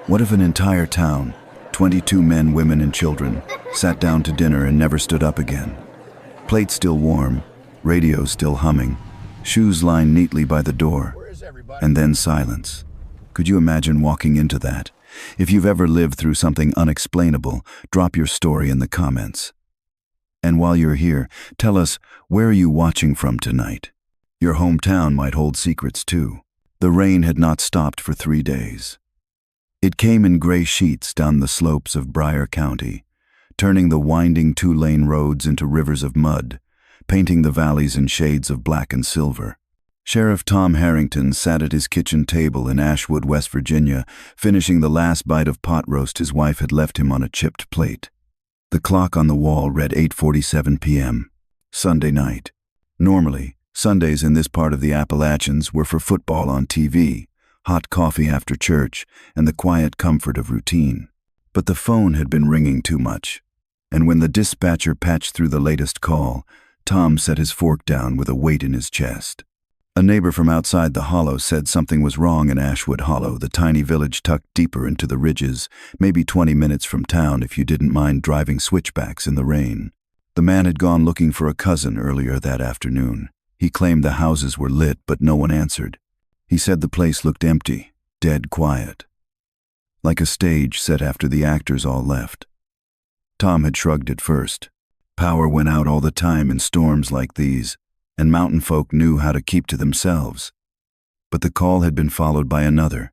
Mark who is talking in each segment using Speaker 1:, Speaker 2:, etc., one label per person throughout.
Speaker 1: What if an entire town, 22 men, women, and children, sat down to dinner and never stood up again? Plates still warm, radio still humming, shoes lined neatly by the door, and then silence. Could you imagine walking into that? If you've ever lived through something unexplainable, drop your story in the comments. And while you're here, tell us, where are you watching from tonight? Your hometown might hold secrets too. The rain had not stopped for 3 days. It came in gray sheets down the slopes of Bryan County, turning the winding 2-lane roads into rivers of mud, painting the valleys in shades of black and silver. Sheriff Tom Harrington sat at his kitchen table in Ashwood, West Virginia, finishing the last bite of pot roast his wife had left him on a chipped plate. The clock on the wall read 8:47 p.m., Sunday night. Normally, Sundays in this part of the Appalachians were for football on TV, hot coffee after church, and the quiet comfort of routine. But the phone had been ringing too much, and when the dispatcher patched through the latest call, Tom set his fork down with a weight in his chest. A neighbor from outside the hollow said something was wrong in Ashwood Hollow, the tiny village tucked deeper into the ridges, maybe 20 minutes from town if you didn't mind driving switchbacks in the rain. The man had gone looking for a cousin earlier that afternoon. He claimed the houses were lit, but no one answered. He said the place looked empty, dead quiet, like a stage set after the actors all left. Tom had shrugged at first. Power went out all the time in storms like these, and mountain folk knew how to keep to themselves. But the call had been followed by another,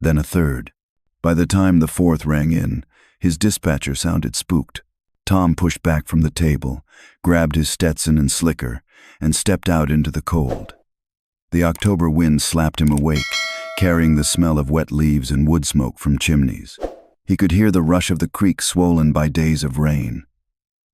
Speaker 1: then a third. By the time the fourth rang in, his dispatcher sounded spooked. Tom pushed back from the table, grabbed his Stetson and slicker, and stepped out into the cold. The October wind slapped him awake, carrying the smell of wet leaves and wood smoke from chimneys. He could hear the rush of the creek swollen by days of rain.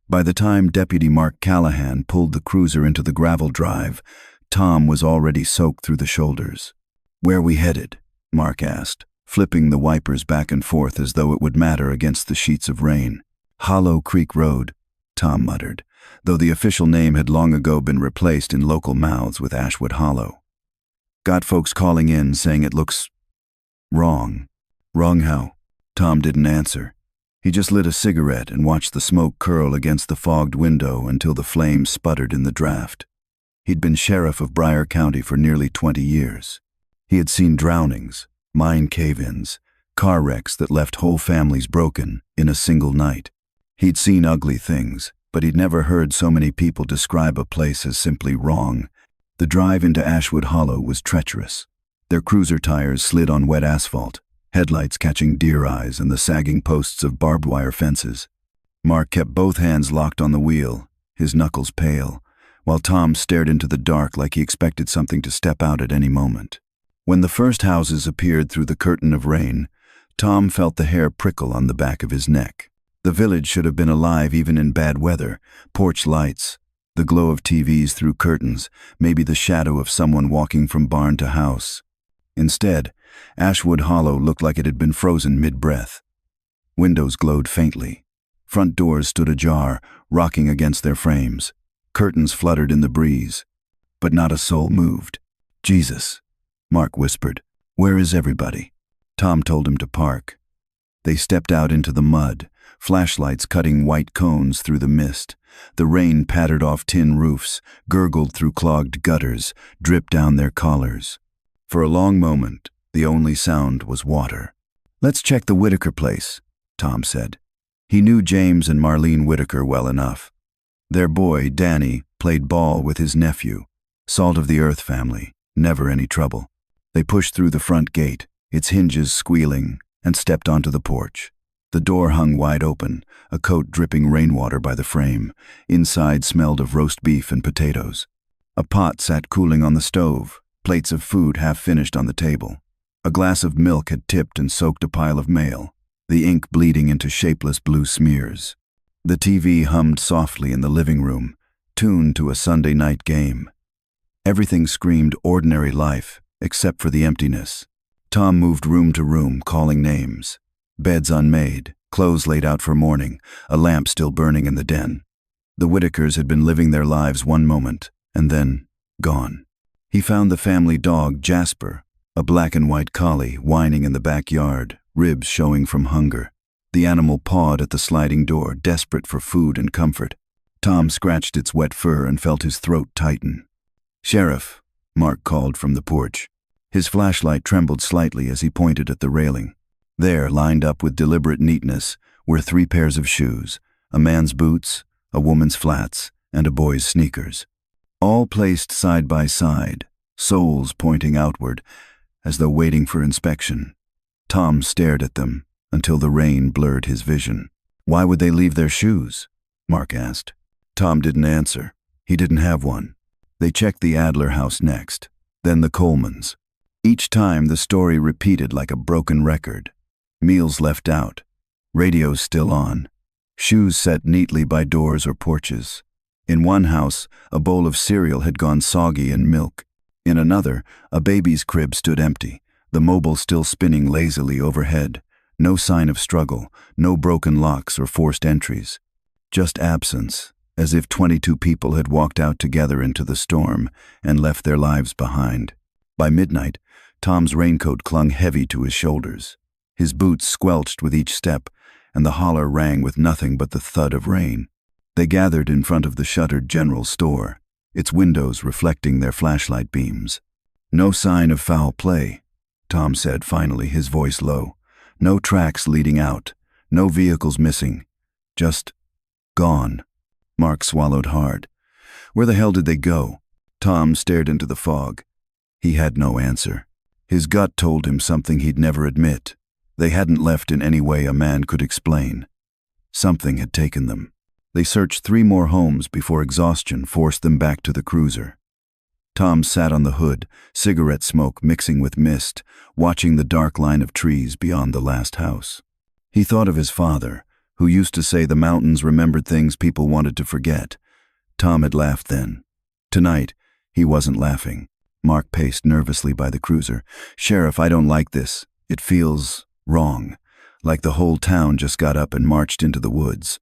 Speaker 1: By the time Deputy Mark Callahan pulled the cruiser into the gravel drive, Tom was already soaked through the shoulders. "Where we headed?" Mark asked, flipping the wipers back and forth as though it would matter against the sheets of rain. "Hollow Creek Road," Tom muttered, though the official name had long ago been replaced in local mouths with Ashwood Hollow. "Got folks calling in saying it looks wrong." "Wrong how?" Tom didn't answer. He just lit a cigarette and watched the smoke curl against the fogged window until the flames sputtered in the draft. He'd been sheriff of Bryan County for nearly 20 years. He had seen drownings, mine cave-ins, car wrecks that left whole families broken in a single night. He'd seen ugly things, but he'd never heard so many people describe a place as simply wrong. The drive into Ashwood Hollow was treacherous. Their cruiser tires slid on wet asphalt, headlights catching deer eyes and the sagging posts of barbed wire fences. Mark kept both hands locked on the wheel, his knuckles pale, while Tom stared into the dark like he expected something to step out at any moment. When the first houses appeared through the curtain of rain, Tom felt the hair prickle on the back of his neck. The village should have been alive even in bad weather. Porch lights, the glow of TVs through curtains, maybe the shadow of someone walking from barn to house. Instead, Ashwood Hollow looked like it had been frozen mid-breath. Windows glowed faintly. Front doors stood ajar, rocking against their frames. Curtains fluttered in the breeze, but not a soul moved. "Jesus," Mark whispered. "Where is everybody?" Tom told him to park. They stepped out into the mud, flashlights cutting white cones through the mist. The rain pattered off tin roofs, gurgled through clogged gutters, dripped down their collars. For a long moment, the only sound was water. "Let's check the Whitaker place," Tom said. He knew James and Marlene Whitaker well enough. Their boy, Danny, played ball with his nephew. Salt of the earth family, never any trouble. They pushed through the front gate, its hinges squealing, and stepped onto the porch. The door hung wide open, a coat dripping rainwater by the frame. Inside smelled of roast beef and potatoes. A pot sat cooling on the stove, plates of food half finished on the table. A glass of milk had tipped and soaked a pile of mail, the ink bleeding into shapeless blue smears. The TV hummed softly in the living room, tuned to a Sunday night game. Everything screamed ordinary life, except for the emptiness. Tom moved room to room, calling names. Beds unmade, clothes laid out for morning, a lamp still burning in the den. The Whitakers had been living their lives one moment, and then gone. He found the family dog, Jasper, a black and white collie, whining in the backyard, ribs showing from hunger. The animal pawed at the sliding door, desperate for food and comfort. Tom scratched its wet fur and felt his throat tighten. "Sheriff," Mark called from the porch. His flashlight trembled slightly as he pointed at the railing. There, lined up with deliberate neatness, were 3 pairs of shoes, a man's boots, a woman's flats, and a boy's sneakers. All placed side by side, soles pointing outward, as though waiting for inspection. Tom stared at them until the rain blurred his vision. "Why would they leave their shoes?" Mark asked. Tom didn't answer. He didn't have one. They checked the Adler house next, then the Colemans. Each time the story repeated like a broken record. Meals left out, radios still on, shoes set neatly by doors or porches. In one house, a bowl of cereal had gone soggy in milk. In another, a baby's crib stood empty, the mobile still spinning lazily overhead. No sign of struggle, no broken locks or forced entries. Just absence, as if 22 people had walked out together into the storm and left their lives behind. By midnight, Tom's raincoat clung heavy to his shoulders. His boots squelched with each step, and the holler rang with nothing but the thud of rain. They gathered in front of the shuttered general store, its windows reflecting their flashlight beams. "No sign of foul play," Tom said finally, his voice low. "No tracks leading out, no vehicles missing. Just gone." Mark swallowed hard. Where the hell did they go? Tom stared into the fog. He had no answer. His gut told him something he'd never admit. They hadn't left in any way a man could explain. Something had taken them. They searched 3 more homes before exhaustion forced them back to the cruiser. Tom sat on the hood, cigarette smoke mixing with mist, watching the dark line of trees beyond the last house. He thought of his father, who used to say the mountains remembered things people wanted to forget. Tom had laughed then. Tonight, he wasn't laughing. Mark paced nervously by the cruiser. "Sheriff, I don't like this. It feels wrong, like the whole town just got up and marched into the woods."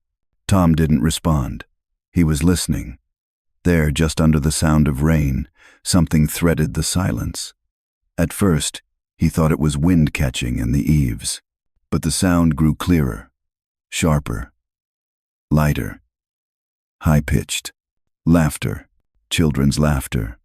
Speaker 1: Tom didn't respond. He was listening. There, just under the sound of rain, something threaded the silence. At first, he thought it was wind catching in the eaves, but the sound grew clearer, sharper, lighter, high-pitched. Laughter, children's laughter.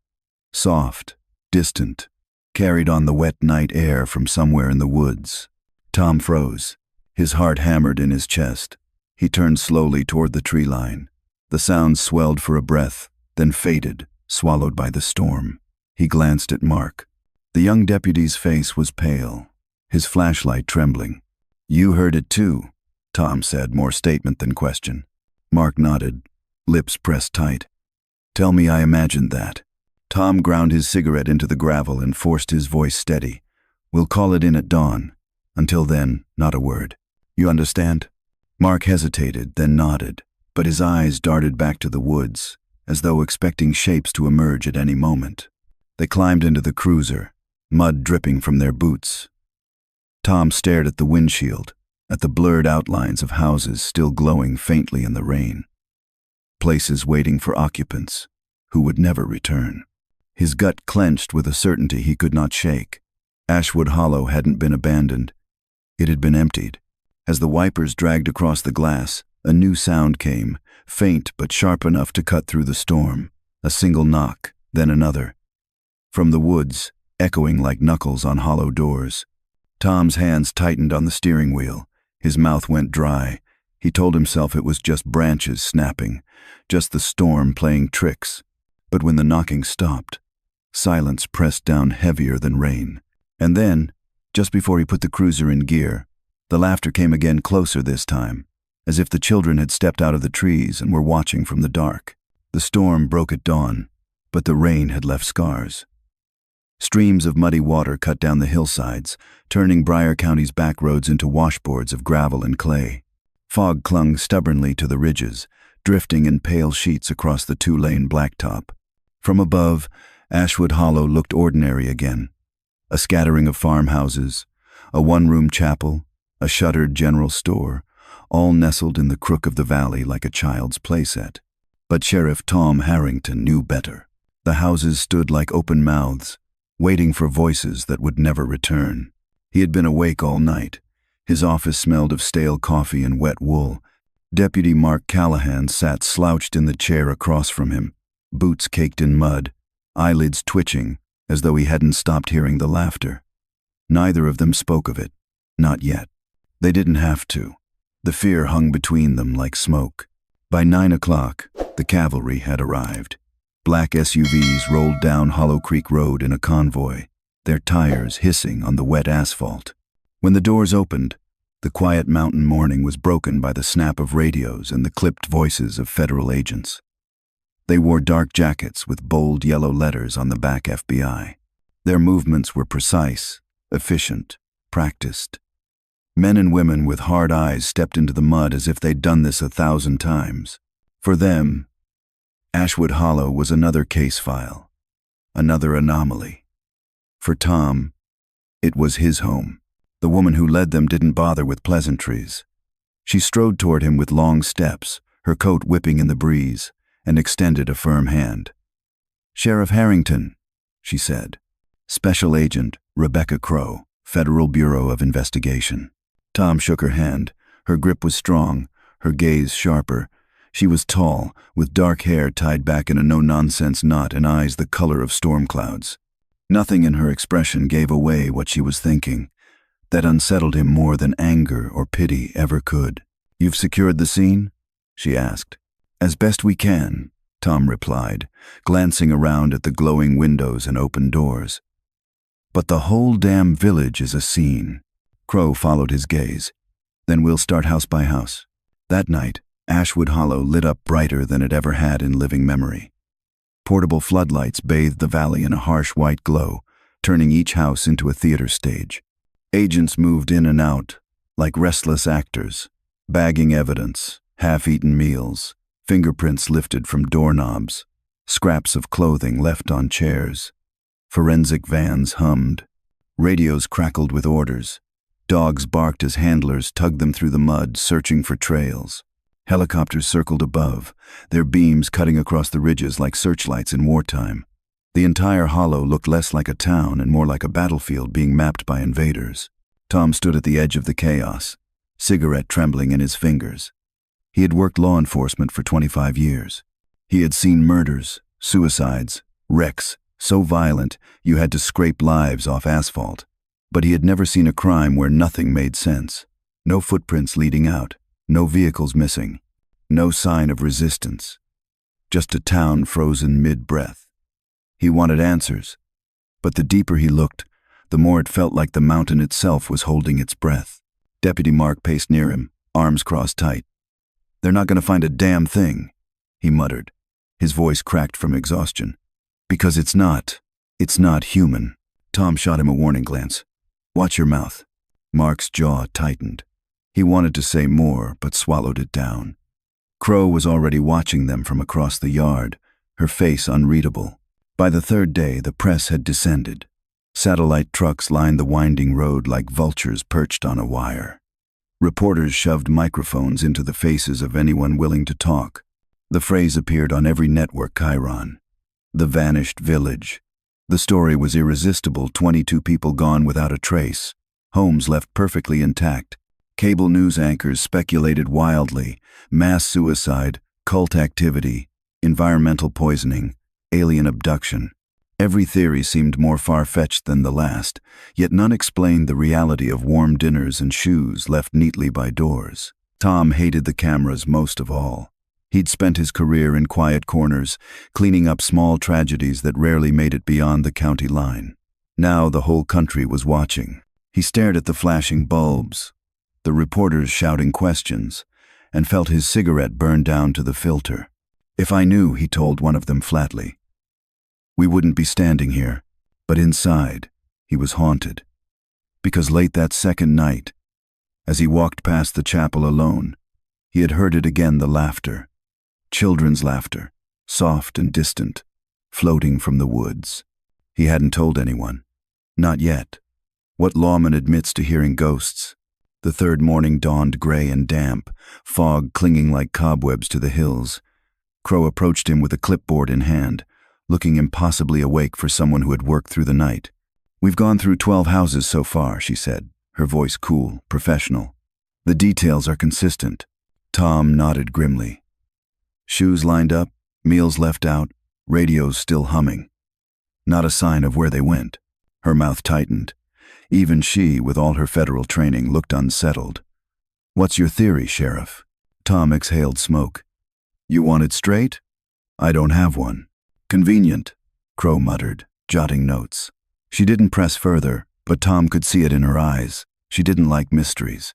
Speaker 1: Soft, distant, carried on the wet night air from somewhere in the woods. Tom froze. His heart hammered in his chest. He turned slowly toward the tree line. The sound swelled for a breath, then faded, swallowed by the storm. He glanced at Mark. The young deputy's face was pale, his flashlight trembling. "You heard it too," Tom said, more statement than question. Mark nodded, lips pressed tight. "Tell me I imagined that." Tom ground his cigarette into the gravel and forced his voice steady. "We'll call it in at dawn. Until then, not a word. You understand?" Mark hesitated, then nodded, but his eyes darted back to the woods, as though expecting shapes to emerge at any moment. They climbed into the cruiser, mud dripping from their boots. Tom stared at the windshield, at the blurred outlines of houses still glowing faintly in the rain. Places waiting for occupants, who would never return. His gut clenched with a certainty he could not shake. Ashwood Hollow hadn't been abandoned. It had been emptied. As the wipers dragged across the glass, a new sound came, faint but sharp enough to cut through the storm. A single knock, then another. From the woods, echoing like knuckles on hollow doors. Tom's hands tightened on the steering wheel. His mouth went dry. He told himself it was just branches snapping, just the storm playing tricks. But when the knocking stopped, silence pressed down heavier than rain. And then, just before he put the cruiser in gear, the laughter came again, closer this time, as if the children had stepped out of the trees and were watching from the dark. The storm broke at dawn, but the rain had left scars. Streams of muddy water cut down the hillsides, turning Briar County's back roads into washboards of gravel and clay. Fog clung stubbornly to the ridges, drifting in pale sheets across the 2-lane blacktop. From above, Ashwood Hollow looked ordinary again. A scattering of farmhouses, a one-room chapel, a shuttered general store, all nestled in the crook of the valley like a child's playset. But Sheriff Tom Harrington knew better. The houses stood like open mouths, waiting for voices that would never return. He had been awake all night, His office smelled of stale coffee and wet wool. Deputy Mark Callahan sat slouched in the chair across from him, boots caked in mud, eyelids twitching, as though he hadn't stopped hearing the laughter. Neither of them spoke of it. Not yet. They didn't have to. The fear hung between them like smoke. By 9 o'clock, the cavalry had arrived. Black SUVs rolled down Hollow Creek Road in a convoy, their tires hissing on the wet asphalt. When the doors opened, the quiet mountain morning was broken by the snap of radios and the clipped voices of federal agents. They wore dark jackets with bold yellow letters on the back FBI. Their movements were precise, efficient, practiced. Men and women with hard eyes stepped into the mud as if they'd done this 1,000 times. For them, Ashwood Hollow was another case file, another anomaly. For Tom, it was his home. The woman who led them didn't bother with pleasantries. She strode toward him with long steps, her coat whipping in the breeze, and extended a firm hand. "Sheriff Harrington," she said. "Special Agent Rebecca Crow, Federal Bureau of Investigation." Tom shook her hand. Her grip was strong, her gaze sharper. She was tall, with dark hair tied back in a no-nonsense knot and eyes the color of storm clouds. Nothing in her expression gave away what she was thinking. That unsettled him more than anger or pity ever could. "You've secured the scene?" she asked. "As best we can," Tom replied, glancing around at the glowing windows and open doors. "But the whole damn village is a scene." Crow followed his gaze. "Then we'll start house by house." That night, Ashwood Hollow lit up brighter than it ever had in living memory. Portable floodlights bathed the valley in a harsh white glow, turning each house into a theater stage. Agents moved in and out, like restless actors, bagging evidence, half-eaten meals, fingerprints lifted from doorknobs, scraps of clothing left on chairs. Forensic vans hummed. Radios crackled with orders. Dogs barked as handlers tugged them through the mud, searching for trails. Helicopters circled above, their beams cutting across the ridges like searchlights in wartime. The entire hollow looked less like a town and more like a battlefield being mapped by invaders. Tom stood at the edge of the chaos, cigarette trembling in his fingers. He had worked law enforcement for 25 years. He had seen murders, suicides, wrecks, so violent you had to scrape lives off asphalt. But he had never seen a crime where nothing made sense. No footprints leading out, no vehicles missing, no sign of resistance. Just a town frozen mid-breath. He wanted answers, but the deeper he looked, the more it felt like the mountain itself was holding its breath. Deputy Mark paced near him, arms crossed tight. "They're not going to find a damn thing," he muttered. His voice cracked from exhaustion. "Because it's not human." Tom shot him a warning glance. "Watch your mouth." Mark's jaw tightened. He wanted to say more, but swallowed it down. Crow was already watching them from across the yard, her face unreadable. By the third day, the press had descended. Satellite trucks lined the winding road like vultures perched on a wire. Reporters shoved microphones into the faces of anyone willing to talk. The phrase appeared on every network chyron. The vanished village. The story was irresistible. 22 people gone without a trace. Homes left perfectly intact. Cable news anchors speculated wildly. Mass suicide, cult activity, environmental poisoning, alien abduction. Every theory seemed more far-fetched than the last, yet none explained the reality of warm dinners and shoes left neatly by doors. Tom hated the cameras most of all. He'd spent his career in quiet corners, cleaning up small tragedies that rarely made it beyond the county line. Now the whole country was watching. He stared at the flashing bulbs, the reporters shouting questions, and felt his cigarette burn down to the filter. "If I knew," he told one of them flatly, "we wouldn't be standing here." But inside, he was haunted. Because late that second night, as he walked past the chapel alone, he had heard it again, the laughter. Children's laughter, soft and distant, floating from the woods. He hadn't told anyone. Not yet. What lawman admits to hearing ghosts? The third morning dawned gray and damp, fog clinging like cobwebs to the hills. Crow approached him with a clipboard in hand, looking impossibly awake for someone who had worked through the night. "We've gone through 12 houses so far," she said, her voice cool, professional. "The details are consistent." Tom nodded grimly. Shoes lined up, meals left out, radios still humming. Not a sign of where they went. Her mouth tightened. Even she, with all her federal training, looked unsettled. "What's your theory, Sheriff?" Tom exhaled smoke. "You want it straight?" "I don't have one." "Convenient," Crow muttered, jotting notes. She didn't press further, but Tom could see it in her eyes. She didn't like mysteries.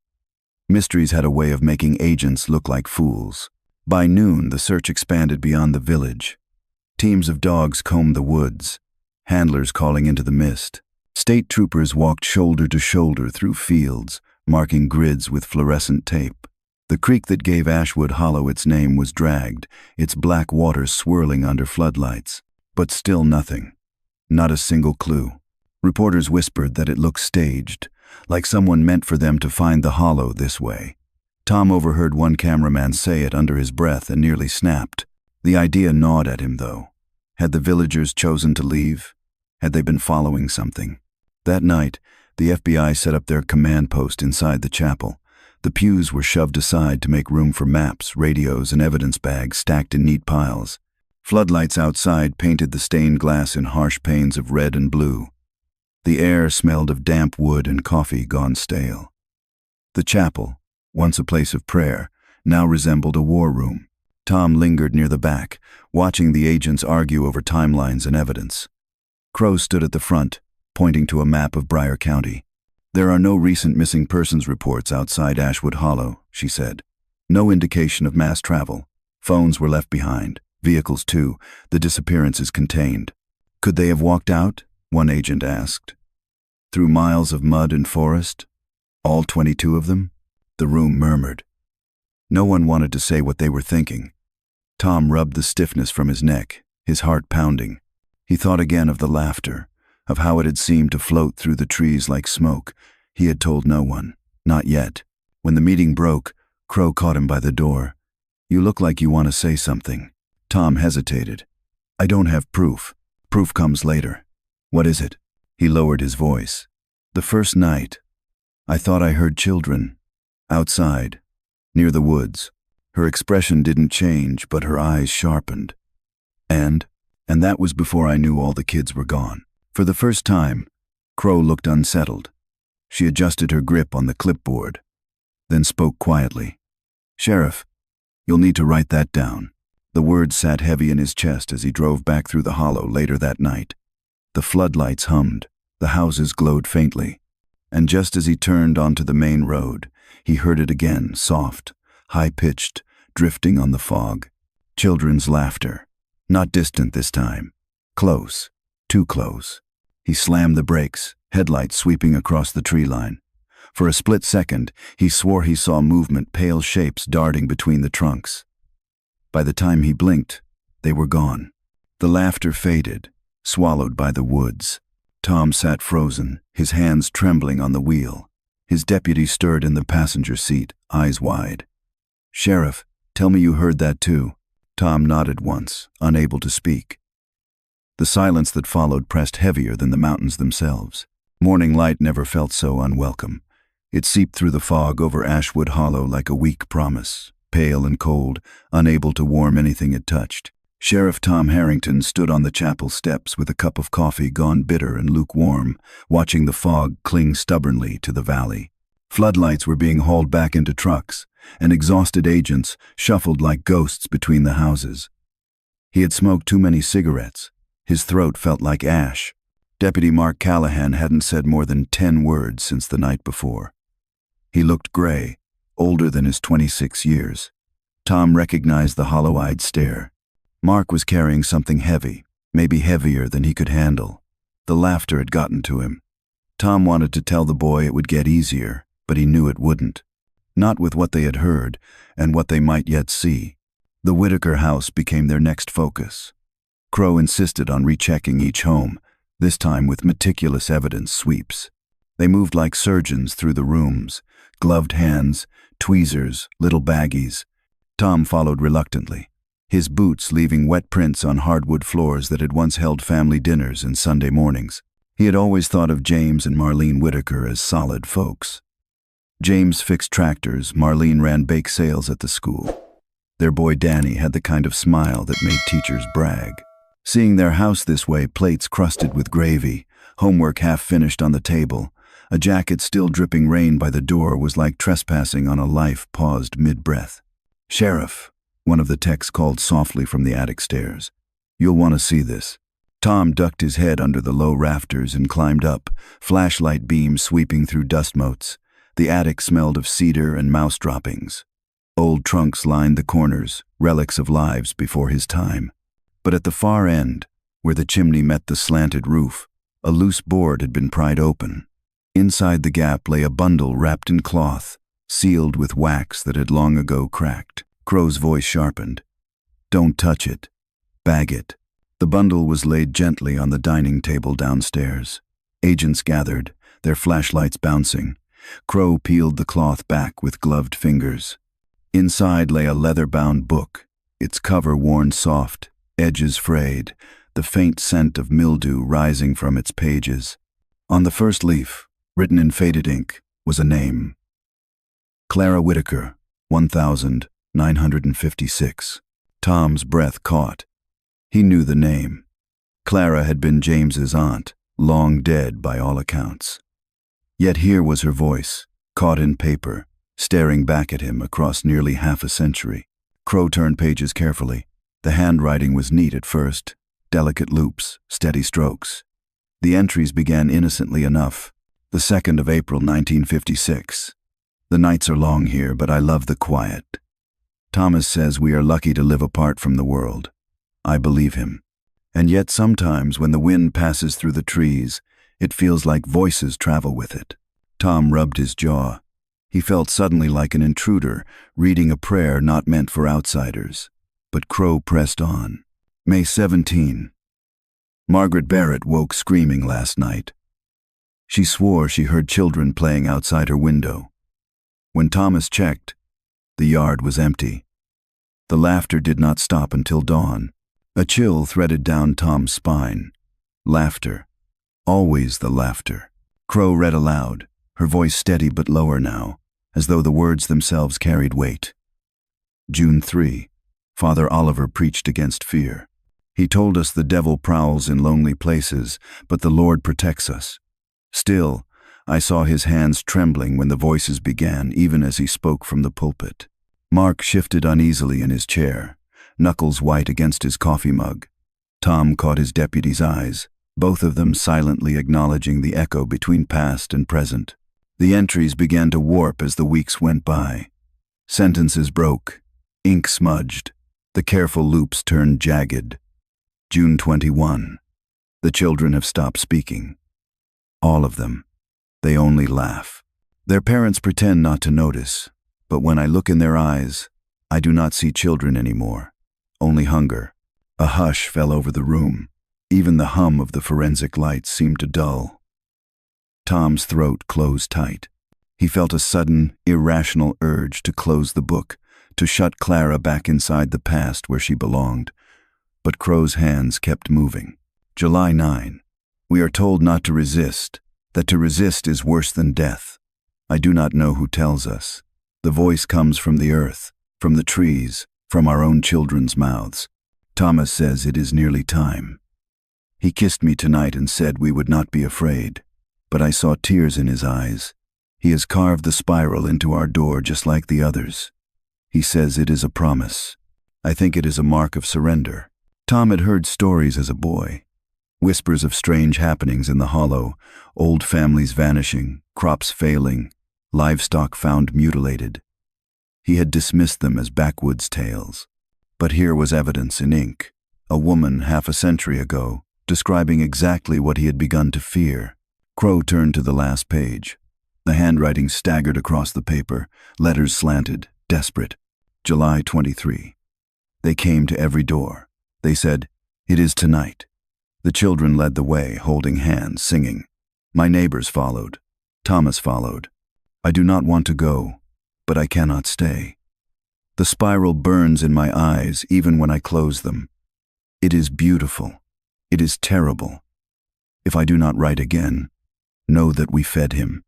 Speaker 1: Mysteries had a way of making agents look like fools. By noon, the search expanded beyond the village. Teams of dogs combed the woods, handlers calling into the mist. State troopers walked shoulder to shoulder through fields, marking grids with fluorescent tape. The creek that gave Ashwood Hollow its name was dragged, its black waters swirling under floodlights. But still nothing. Not a single clue. Reporters whispered that it looked staged, like someone meant for them to find the hollow this way. Tom overheard one cameraman say it under his breath and nearly snapped. The idea gnawed at him, though. Had the villagers chosen to leave? Had they been following something? That night, the FBI set up their command post inside the chapel. The pews were shoved aside to make room for maps, radios, and evidence bags stacked in neat piles. Floodlights outside painted the stained glass in harsh panes of red and blue. The air smelled of damp wood and coffee gone stale. The chapel, once a place of prayer, now resembled a war room. Tom lingered near the back, watching the agents argue over timelines and evidence. Crow stood at the front, pointing to a map of Briar County. "There are no recent missing persons reports outside Ashwood Hollow," she said. "No indication of mass travel. Phones were left behind. Vehicles too, the disappearances contained." "Could they have walked out?" one agent asked. "Through miles of mud and forest? All 22 of them?" The room murmured. No one wanted to say what they were thinking. Tom rubbed the stiffness from his neck, his heart pounding. He thought again of the laughter, of how it had seemed to float through the trees like smoke. He had told no one. Not yet. When the meeting broke, Crow caught him by the door. "You look like you want to say something." Tom hesitated. "I don't have proof. Proof comes later." "What is it?" He lowered his voice. "The first night, I thought I heard children. Outside, near the woods." Her expression didn't change, but her eyes sharpened. And that was before I knew all the kids were gone." For the first time, Crow looked unsettled. She adjusted her grip on the clipboard, then spoke quietly. "Sheriff, you'll need to write that down." The words sat heavy in his chest as he drove back through the hollow later that night. The floodlights hummed, the houses glowed faintly, and just as he turned onto the main road, he heard it again, soft, high-pitched, drifting on the fog. Children's laughter. Not distant this time. Close. Too close. He slammed the brakes, headlights sweeping across the tree line. For a split second, he swore he saw movement, pale shapes darting between the trunks. By the time he blinked, they were gone. The laughter faded, swallowed by the woods. Tom sat frozen, his hands trembling on the wheel. His deputy stirred in the passenger seat, eyes wide. "Sheriff, tell me you heard that too." Tom nodded once, unable to speak. The silence that followed pressed heavier than the mountains themselves. Morning light never felt so unwelcome. It seeped through the fog over Ashwood Hollow like a weak promise, pale and cold, unable to warm anything it touched. Sheriff Tom Harrington stood on the chapel steps with a cup of coffee gone bitter and lukewarm, watching the fog cling stubbornly to the valley. Floodlights were being hauled back into trucks, and exhausted agents shuffled like ghosts between the houses. He had smoked too many cigarettes. His throat felt like ash. Deputy Mark Callahan hadn't said more than 10 words since the night before. He looked gray, older than his 26 years. Tom recognized the hollow-eyed stare. Mark was carrying something heavy, maybe heavier than he could handle. The laughter had gotten to him. Tom wanted to tell the boy it would get easier, but he knew it wouldn't. Not with what they had heard, and what they might yet see. The Whitaker house became their next focus. Crow insisted on rechecking each home, this time with meticulous evidence sweeps. They moved like surgeons through the rooms, gloved hands, tweezers, little baggies. Tom followed reluctantly, his boots leaving wet prints on hardwood floors that had once held family dinners and Sunday mornings. He had always thought of James and Marlene Whitaker as solid folks. James fixed tractors, Marlene ran bake sales at the school. Their boy Danny had the kind of smile that made teachers brag. Seeing their house this way, plates crusted with gravy, homework half finished on the table, a jacket still dripping rain by the door was like trespassing on a life paused mid-breath. "Sheriff," one of the techs called softly from the attic stairs. "You'll want to see this." Tom ducked his head under the low rafters and climbed up, flashlight beams sweeping through dust motes. The attic smelled of cedar and mouse droppings. Old trunks lined the corners, relics of lives before his time. But at the far end, where the chimney met the slanted roof, a loose board had been pried open. Inside the gap lay a bundle wrapped in cloth, sealed with wax that had long ago cracked. Crow's voice sharpened. "Don't touch it. Bag it." The bundle was laid gently on the dining table downstairs. Agents gathered, their flashlights bouncing. Crow peeled the cloth back with gloved fingers. Inside lay a leather-bound book, its cover worn soft, edges frayed, the faint scent of mildew rising from its pages. On the first leaf, written in faded ink, was a name. Clara Whitaker, 1956. Tom's breath caught. He knew the name. Clara had been James's aunt, long dead by all accounts. Yet here was her voice, caught in paper, staring back at him across nearly half a century. Crow turned pages carefully. The handwriting was neat at first, delicate loops, steady strokes. The entries began innocently enough. The 2nd of April, 1956. "The nights are long here, but I love the quiet. Thomas says we are lucky to live apart from the world. I believe him. And yet sometimes when the wind passes through the trees, it feels like voices travel with it." Tom rubbed his jaw. He felt suddenly like an intruder, reading a prayer not meant for outsiders. But Crow pressed on. May 17. Margaret Barrett woke screaming last night. She swore she heard children playing outside her window. When Thomas checked, the yard was empty. The laughter did not stop until dawn. A chill threaded down Tom's spine. Laughter. Always the laughter. Crow read aloud, her voice steady but lower now, as though the words themselves carried weight. June 3. Father Oliver preached against fear. He told us the devil prowls in lonely places, but the Lord protects us. Still, I saw his hands trembling when the voices began, even as he spoke from the pulpit. Mark shifted uneasily in his chair, knuckles white against his coffee mug. Tom caught his deputy's eyes, both of them silently acknowledging the echo between past and present. The entries began to warp as the weeks went by. Sentences broke, ink smudged, the careful loops turned jagged. June 21. The children have stopped speaking. All of them. They only laugh. Their parents pretend not to notice, but when I look in their eyes, I do not see children anymore, only hunger. A hush fell over the room. Even the hum of the forensic lights seemed to dull. Tom's throat closed tight. He felt a sudden, irrational urge to close the book, to shut Clara back inside the past where she belonged. But Crow's hands kept moving. July 9. We are told not to resist, that to resist is worse than death. I do not know who tells us. The voice comes from the earth, from the trees, from our own children's mouths. Thomas says it is nearly time. He kissed me tonight and said we would not be afraid, but I saw tears in his eyes. He has carved the spiral into our door just like the others. He says it is a promise. I think it is a mark of surrender. Tom had heard stories as a boy. Whispers of strange happenings in the hollow, old families vanishing, crops failing, livestock found mutilated. He had dismissed them as backwoods tales. But here was evidence in ink, a woman half a century ago, describing exactly what he had begun to fear. Crow turned to the last page. The handwriting staggered across the paper, letters slanted, desperate. July 23. They came to every door. They said, "It is tonight." The children led the way, holding hands, singing. My neighbors followed. Thomas followed. I do not want to go, but I cannot stay. The spiral burns in my eyes even when I close them. It is beautiful. It is terrible. If I do not write again, know that we fed him.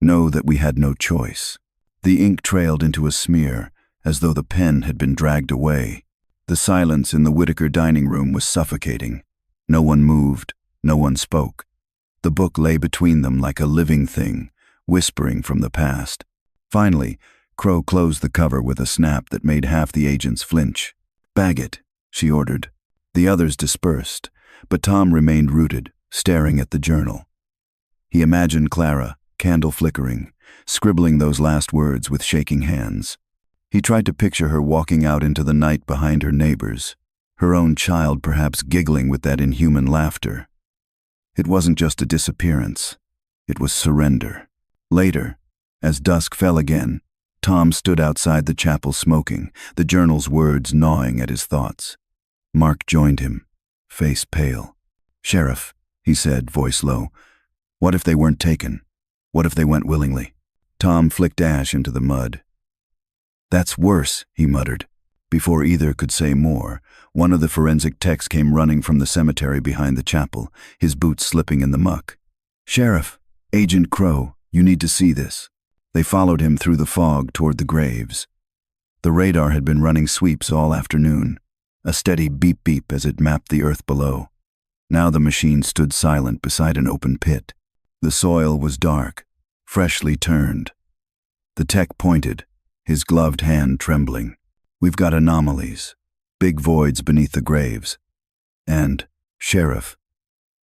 Speaker 1: Know that we had no choice. The ink trailed into a smear, as though the pen had been dragged away. The silence in the Whitaker dining room was suffocating. No one moved, no one spoke. The book lay between them like a living thing, whispering from the past. Finally, Crow closed the cover with a snap that made half the agents flinch. "Bag it," she ordered. The others dispersed, but Tom remained rooted, staring at the journal. He imagined Clara, candle flickering, scribbling those last words with shaking hands. He tried to picture her walking out into the night behind her neighbors, her own child perhaps giggling with that inhuman laughter. It wasn't just a disappearance. It was surrender. Later, as dusk fell again, Tom stood outside the chapel smoking, the journal's words gnawing at his thoughts. Mark joined him, face pale. "Sheriff," he said, voice low, "what if they weren't taken? What if they went willingly?" Tom flicked ash into the mud. "That's worse," he muttered. Before either could say more, one of the forensic techs came running from the cemetery behind the chapel, his boots slipping in the muck. "Sheriff, Agent Crow, you need to see this." They followed him through the fog toward the graves. The radar had been running sweeps all afternoon, a steady beep-beep as it mapped the earth below. Now the machine stood silent beside an open pit. The soil was dark, freshly turned. The tech pointed, his gloved hand trembling. "We've got anomalies, big voids beneath the graves. And, Sheriff,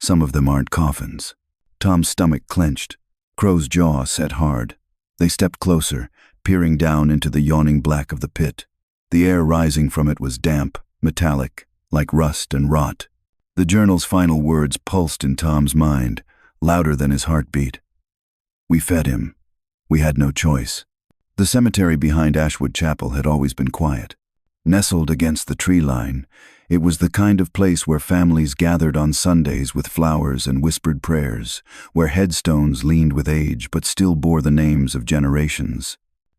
Speaker 1: some of them aren't coffins." Tom's stomach clenched. Crow's jaw set hard. They stepped closer, peering down into the yawning black of the pit. The air rising from it was damp, metallic, like rust and rot. The journal's final words pulsed in Tom's mind, louder than his heartbeat. "We fed him. We had no choice." The cemetery behind Ashwood Chapel had always been quiet. Nestled against the tree line, it was the kind of place where families gathered on Sundays with flowers and whispered prayers, where headstones leaned with age but still bore the names of generations.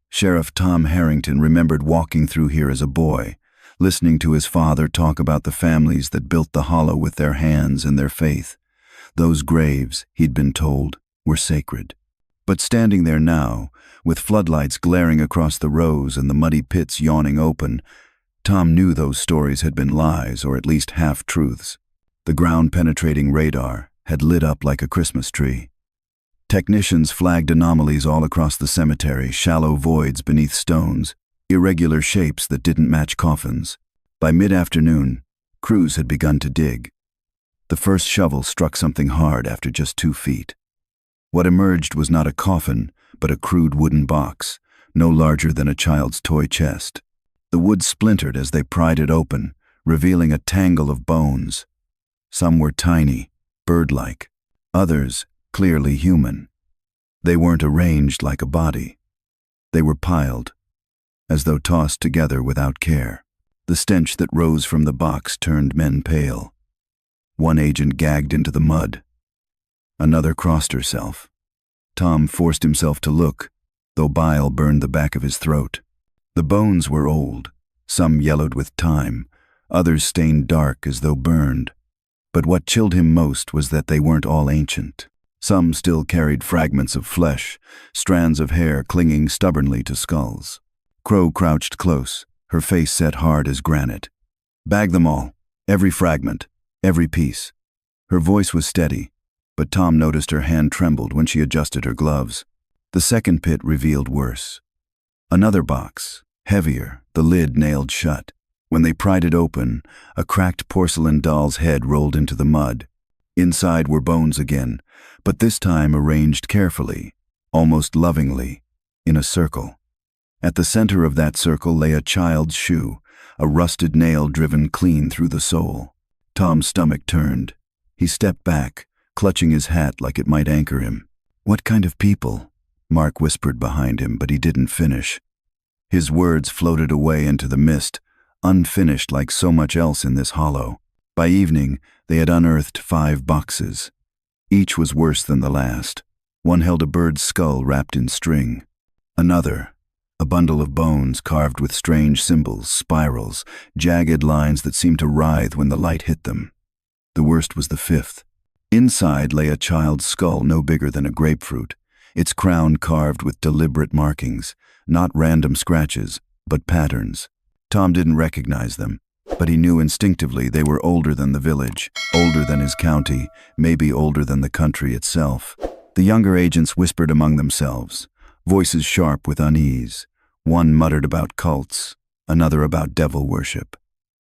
Speaker 1: Sheriff Tom Harrington remembered walking through here as a boy, listening to his father talk about the families that built the hollow with their hands and their faith. Those graves, he'd been told, were sacred. But standing there now, with floodlights glaring across the rows and the muddy pits yawning open, Tom knew those stories had been lies, or at least half-truths. The ground-penetrating radar had lit up like a Christmas tree. Technicians flagged anomalies all across the cemetery, shallow voids beneath stones, irregular shapes that didn't match coffins. By mid-afternoon, crews had begun to dig. The first shovel struck something hard after just 2 feet. What emerged was not a coffin, but a crude wooden box, no larger than a child's toy chest. The wood splintered as they pried it open, revealing a tangle of bones. Some were tiny, bird-like, others clearly human. They weren't arranged like a body. They were piled, as though tossed together without care. The stench that rose from the box turned men pale. One agent gagged into the mud. Another crossed herself. Tom forced himself to look, though bile burned the back of his throat. The bones were old, some yellowed with time, others stained dark as though burned. But what chilled him most was that they weren't all ancient. Some still carried fragments of flesh, strands of hair clinging stubbornly to skulls. Crow crouched close, her face set hard as granite. "Bag them all, every fragment, every piece." Her voice was steady, but Tom noticed her hand trembled when she adjusted her gloves. The second pit revealed worse. Another box, heavier, the lid nailed shut. When they pried it open, a cracked porcelain doll's head rolled into the mud. Inside were bones again, but this time arranged carefully, almost lovingly, in a circle. At the center of that circle lay a child's shoe, a rusted nail driven clean through the sole. Tom's stomach turned. He stepped back, clutching his hat like it might anchor him. "What kind of people?" Mark whispered behind him, but he didn't finish. His words floated away into the mist, unfinished like so much else in this hollow. By evening, they had unearthed 5 boxes. Each was worse than the last. One held a bird's skull wrapped in string. Another, a bundle of bones carved with strange symbols, spirals, jagged lines that seemed to writhe when the light hit them. The worst was the 5th, Inside lay a child's skull no bigger than a grapefruit, its crown carved with deliberate markings, not random scratches, but patterns. Tom didn't recognize them, but he knew instinctively they were older than the village, older than his county, maybe older than the country itself. The younger agents whispered among themselves, voices sharp with unease. One muttered about cults, another about devil worship,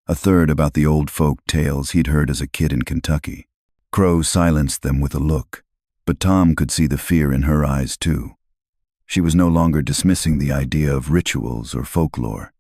Speaker 1: a third about the old folk tales he'd heard as a kid in Kentucky. Crow silenced them with a look, but Tom could see the fear in her eyes too. She was no longer dismissing the idea of rituals or folklore.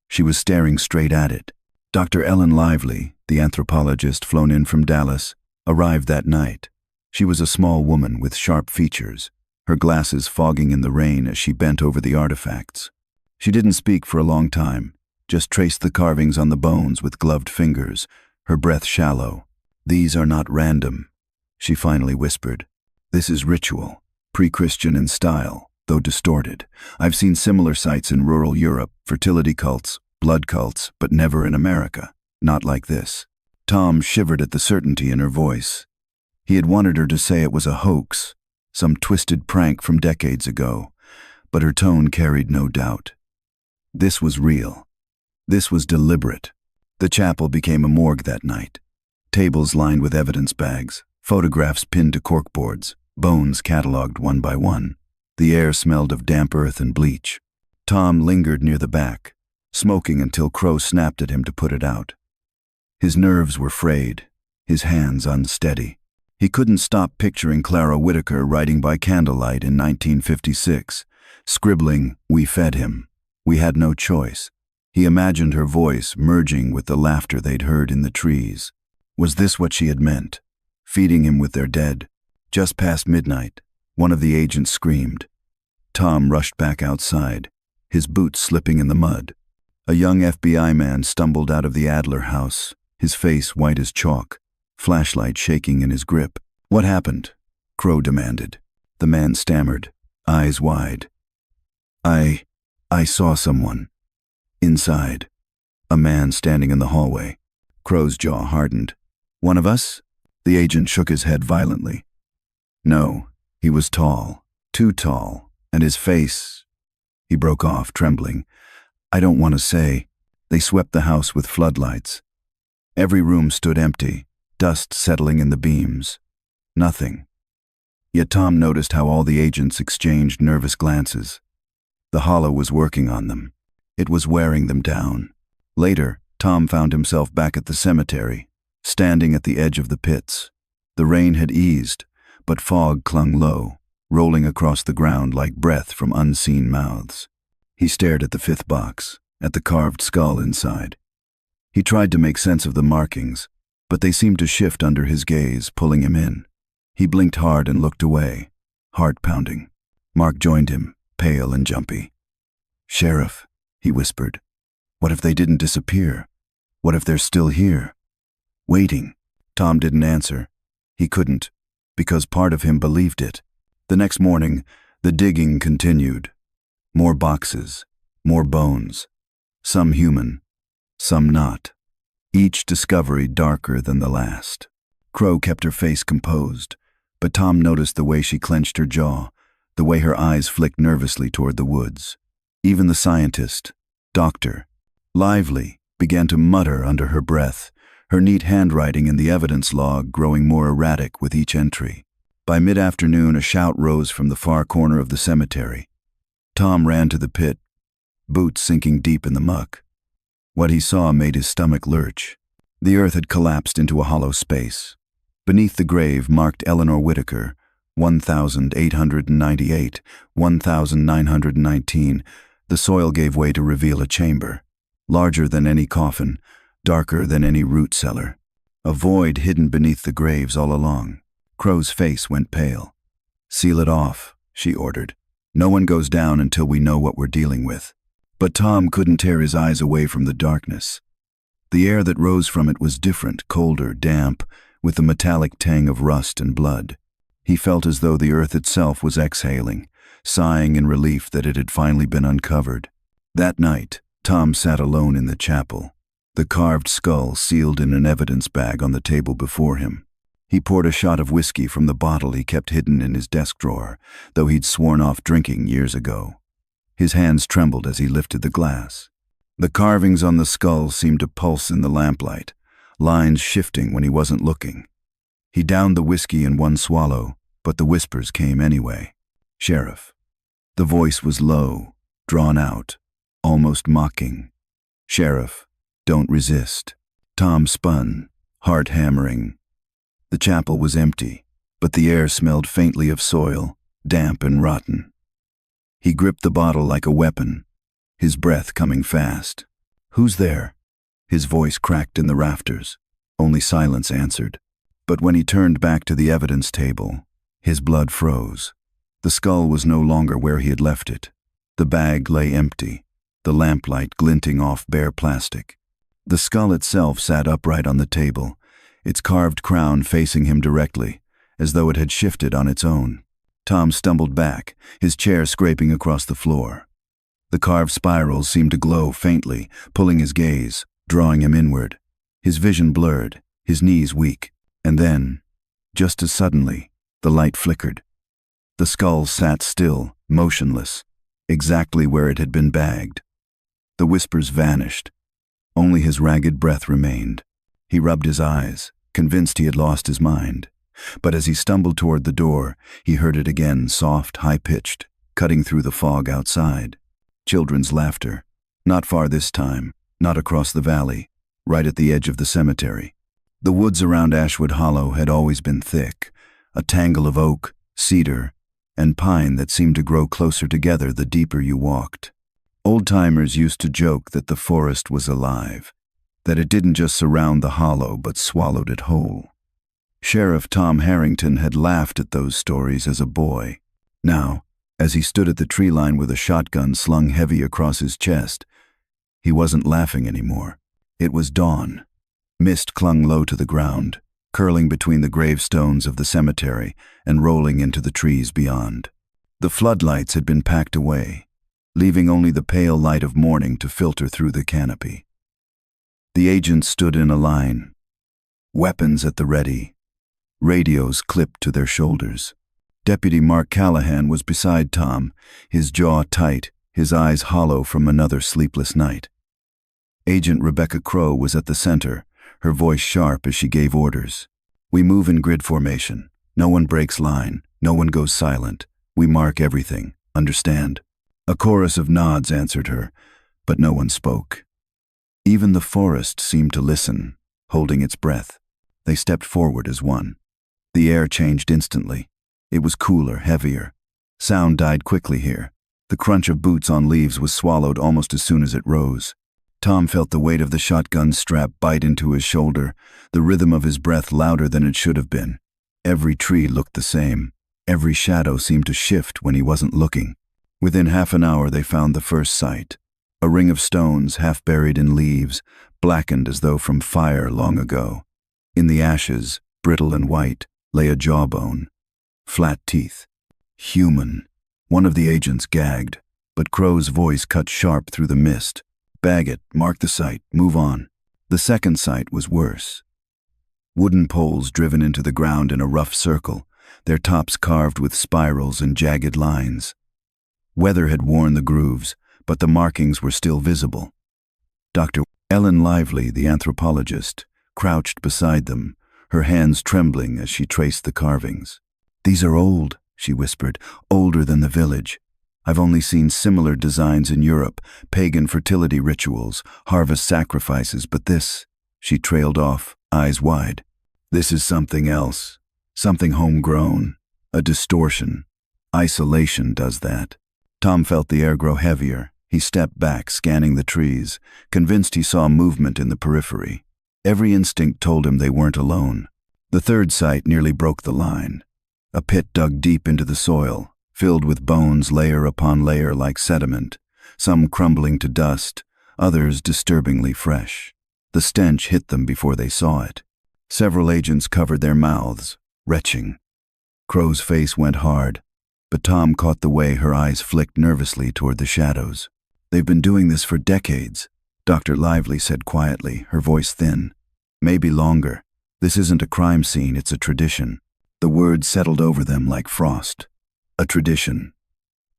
Speaker 1: She was staring straight at it. Dr. Ellen Lively, the anthropologist flown in from Dallas, arrived that night. She was a small woman with sharp features, her glasses fogging in the rain as she bent over the artifacts. She didn't speak for a long time, just traced the carvings on the bones with gloved fingers, her breath shallow. "These are not random," she finally whispered. "This is ritual, pre-Christian in style, though distorted. I've seen similar sites in rural Europe, fertility cults, blood cults, but never in America. Not like this." Tom shivered at the certainty in her voice. He had wanted her to say it was a hoax, some twisted prank from decades ago, but her tone carried no doubt. This was real. This was deliberate. The chapel became a morgue that night. Tables lined with evidence bags, photographs pinned to corkboards, bones catalogued one by one. The air smelled of damp earth and bleach. Tom lingered near the back, smoking until Crow snapped at him to put it out. His nerves were frayed, his hands unsteady. He couldn't stop picturing Clara Whitaker writing by candlelight in 1956, scribbling, "We fed him. We had no choice." He imagined her voice merging with the laughter they'd heard in the trees. Was this what she had meant? Feeding him with their dead? Just past midnight, one of the agents screamed. Tom rushed back outside, his boots slipping in the mud. A young FBI man stumbled out of the Adler house, his face white as chalk, flashlight shaking in his grip. "What happened?" Crow demanded. The man stammered, eyes wide. I saw someone. Inside. A man standing in the hallway." Crow's jaw hardened. "One of us?" The agent shook his head violently. "No, he was tall, too tall, and his face—" He broke off, trembling. "I don't want to say." They swept the house with floodlights. Every room stood empty, dust settling in the beams. Nothing. Yet Tom noticed how all the agents exchanged nervous glances. The Hollow was working on them. It was wearing them down. Later, Tom found himself back at the cemetery, standing at the edge of the pits. The rain had eased, but fog clung low, rolling across the ground like breath from unseen mouths. He stared at the fifth box, at the carved skull inside. He tried to make sense of the markings, but they seemed to shift under his gaze, pulling him in. He blinked hard and looked away, heart pounding. Mark joined him, pale and jumpy. "Sheriff," he whispered, "what if they didn't disappear? What if they're still here? Waiting?" Tom didn't answer. He couldn't, because part of him believed it. The next morning, the digging continued. More boxes, more bones. Some human, some not. Each discovery darker than the last. Crow kept her face composed, but Tom noticed the way she clenched her jaw, the way her eyes flicked nervously toward the woods. Even the scientist, Dr. Lively, began to mutter under her breath, her neat handwriting in the evidence log growing more erratic with each entry. By mid-afternoon, a shout rose from the far corner of the cemetery. Tom ran to the pit, boots sinking deep in the muck. What he saw made his stomach lurch. The earth had collapsed into a hollow space. Beneath the grave, marked Eleanor Whitaker, 1898, 1919, the soil gave way to reveal a chamber, larger than any coffin, darker than any root cellar. A void hidden beneath the graves all along. Crow's face went pale. "Seal it off," she ordered. "No one goes down until we know what we're dealing with." But Tom couldn't tear his eyes away from the darkness. The air that rose from it was different, colder, damp, with the metallic tang of rust and blood. He felt as though the earth itself was exhaling, sighing in relief that it had finally been uncovered. That night, Tom sat alone in the chapel, the carved skull sealed in an evidence bag on the table before him. He poured a shot of whiskey from the bottle he kept hidden in his desk drawer, though he'd sworn off drinking years ago. His hands trembled as he lifted the glass. The carvings on the skull seemed to pulse in the lamplight, lines shifting when he wasn't looking. He downed the whiskey in one swallow, but the whispers came anyway. "Sheriff." The voice was low, drawn out, almost mocking. "Sheriff, don't resist." Tom spun, heart hammering. The chapel was empty, but the air smelled faintly of soil, damp and rotten. He gripped the bottle like a weapon, his breath coming fast. "Who's there?" His voice cracked in the rafters. Only silence answered. But when he turned back to the evidence table, his blood froze. The skull was no longer where he had left it. The bag lay empty, the lamplight glinting off bare plastic. The skull itself sat upright on the table, its carved crown facing him directly, as though it had shifted on its own. Tom stumbled back, his chair scraping across the floor. The carved spirals seemed to glow faintly, pulling his gaze, drawing him inward. His vision blurred, his knees weak, and then, just as suddenly, the light flickered. The skull sat still, motionless, exactly where it had been bagged. The whispers vanished. Only his ragged breath remained. He rubbed his eyes, convinced he had lost his mind. But as he stumbled toward the door, he heard it again, soft, high-pitched, cutting through the fog outside. Children's laughter. Not far this time, not across the valley, right at the edge of the cemetery. The woods around Ashwood Hollow had always been thick, a tangle of oak, cedar, and pine that seemed to grow closer together the deeper you walked. Old-timers used to joke that the forest was alive, that it didn't just surround the hollow but swallowed it whole. Sheriff Tom Harrington had laughed at those stories as a boy. Now, as he stood at the tree line with a shotgun slung heavy across his chest, he wasn't laughing anymore. It was dawn. Mist clung low to the ground, curling between the gravestones of the cemetery and rolling into the trees beyond. The floodlights had been packed away, leaving only the pale light of morning to filter through the canopy. The agents stood in a line, weapons at the ready, radios clipped to their shoulders. Deputy Mark Callahan was beside Tom, his jaw tight, his eyes hollow from another sleepless night. Agent Rebecca Crow was at the center, her voice sharp as she gave orders. "We move in grid formation. No one breaks line. No one goes silent. We mark everything. Understand?" A chorus of nods answered her, but no one spoke. Even the forest seemed to listen, holding its breath. They stepped forward as one. The air changed instantly. It was cooler, heavier. Sound died quickly here. The crunch of boots on leaves was swallowed almost as soon as it rose. Tom felt the weight of the shotgun strap bite into his shoulder, the rhythm of his breath louder than it should have been. Every tree looked the same. Every shadow seemed to shift when he wasn't looking. Within half an hour they found the first sight. A ring of stones half buried in leaves, blackened as though from fire long ago. In the ashes, brittle and white, lay a jawbone. Flat teeth. Human. One of the agents gagged, but Crow's voice cut sharp through the mist. "Bag it, mark the site, move on." The second sight was worse. Wooden poles driven into the ground in a rough circle, their tops carved with spirals and jagged lines. Weather had worn the grooves, but the markings were still visible. Dr. Ellen Lively, the anthropologist, crouched beside them, her hands trembling as she traced the carvings. "These are old," she whispered, "older than the village. I've only seen similar designs in Europe, pagan fertility rituals, harvest sacrifices, but this," she trailed off, eyes wide. "This is something else, something homegrown, a distortion. Isolation does that." Tom felt the air grow heavier. He stepped back, scanning the trees, convinced he saw movement in the periphery. Every instinct told him they weren't alone. The third sight nearly broke the line. A pit dug deep into the soil, filled with bones layer upon layer like sediment, some crumbling to dust, others disturbingly fresh. The stench hit them before they saw it. Several agents covered their mouths, retching. Crow's face went hard, but Tom caught the way her eyes flicked nervously toward the shadows. "They've been doing this for decades," Dr. Lively said quietly, her voice thin. "Maybe longer. This isn't a crime scene, it's a tradition. The word settled over them like frost. A tradition.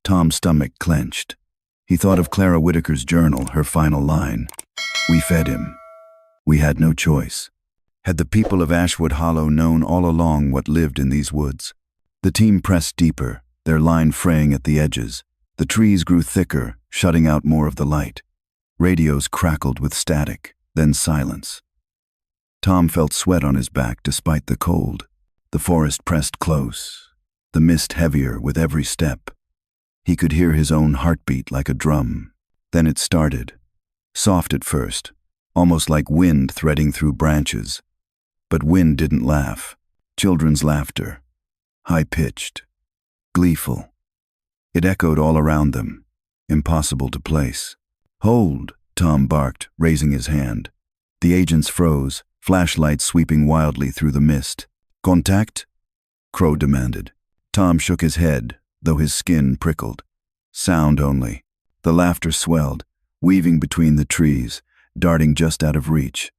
Speaker 1: Tom's stomach clenched. He thought of Clara Whitaker's journal, her final line. We fed him. We had no choice. Had the people of Ashwood Hollow known all along what lived in these woods? The team pressed deeper, their line fraying at the edges. The trees grew thicker, shutting out more of the light. Radios crackled with static, then silence. Tom felt sweat on his back despite the cold. The forest pressed close, the mist heavier with every step. He could hear his own heartbeat like a drum. Then it started. Soft at first, almost like wind threading through branches. But wind didn't laugh. Children's laughter. High-pitched. Gleeful. It echoed all around them. Impossible to place. Hold, Tom barked, raising his hand. The agents froze, flashlights sweeping wildly through the mist. Contact? Crow demanded. Tom shook his head, though his skin prickled. Sound only. The laughter swelled, weaving between the trees, darting just out of reach.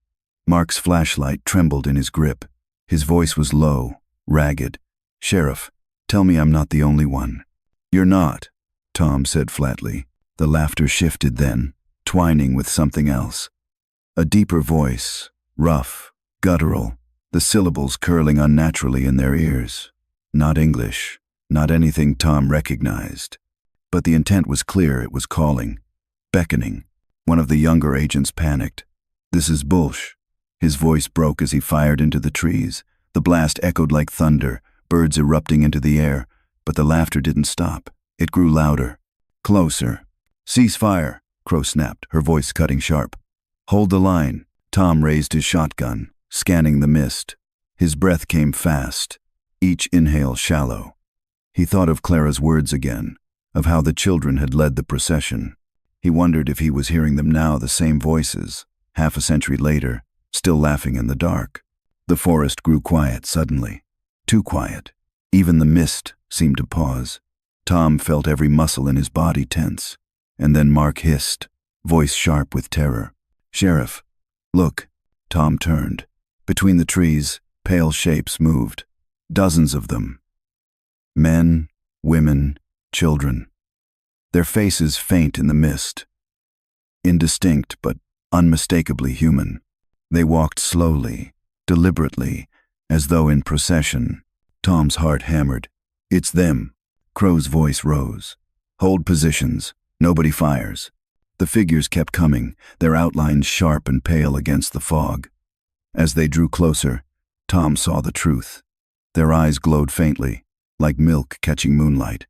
Speaker 1: Mark's flashlight trembled in his grip. His voice was low, ragged. Sheriff, tell me I'm not the only one. You're not, Tom said flatly. The laughter shifted then, twining with something else. A deeper voice, rough, guttural, the syllables curling unnaturally in their ears. Not English, not anything Tom recognized. But the intent was clear, it was calling. Beckoning. One of the younger agents panicked. This is Bullsh. His voice broke as he fired into the trees. The blast echoed like thunder, birds erupting into the air, but the laughter didn't stop. It grew louder. Closer. Cease fire, Crow snapped, her voice cutting sharp. Hold the line. Tom raised his shotgun, scanning the mist. His breath came fast, each inhale shallow. He thought of Clara's words again, of how the children had led the procession. He wondered if he was hearing them now, the same voices, half a century later, still laughing in the dark. The forest grew quiet suddenly. Too quiet. Even the mist seemed to pause. Tom felt every muscle in his body tense. And then Mark hissed, voice sharp with terror. Sheriff, look. Tom turned. Between the trees, pale shapes moved. Dozens of them. Men, women, children. Their faces faint in the mist. Indistinct but unmistakably human. They walked slowly, deliberately, as though in procession. Tom's heart hammered. It's them. Crow's voice rose. Hold positions. Nobody fires. The figures kept coming, their outlines sharp and pale against the fog. As they drew closer, Tom saw the truth. Their eyes glowed faintly, like milk catching moonlight.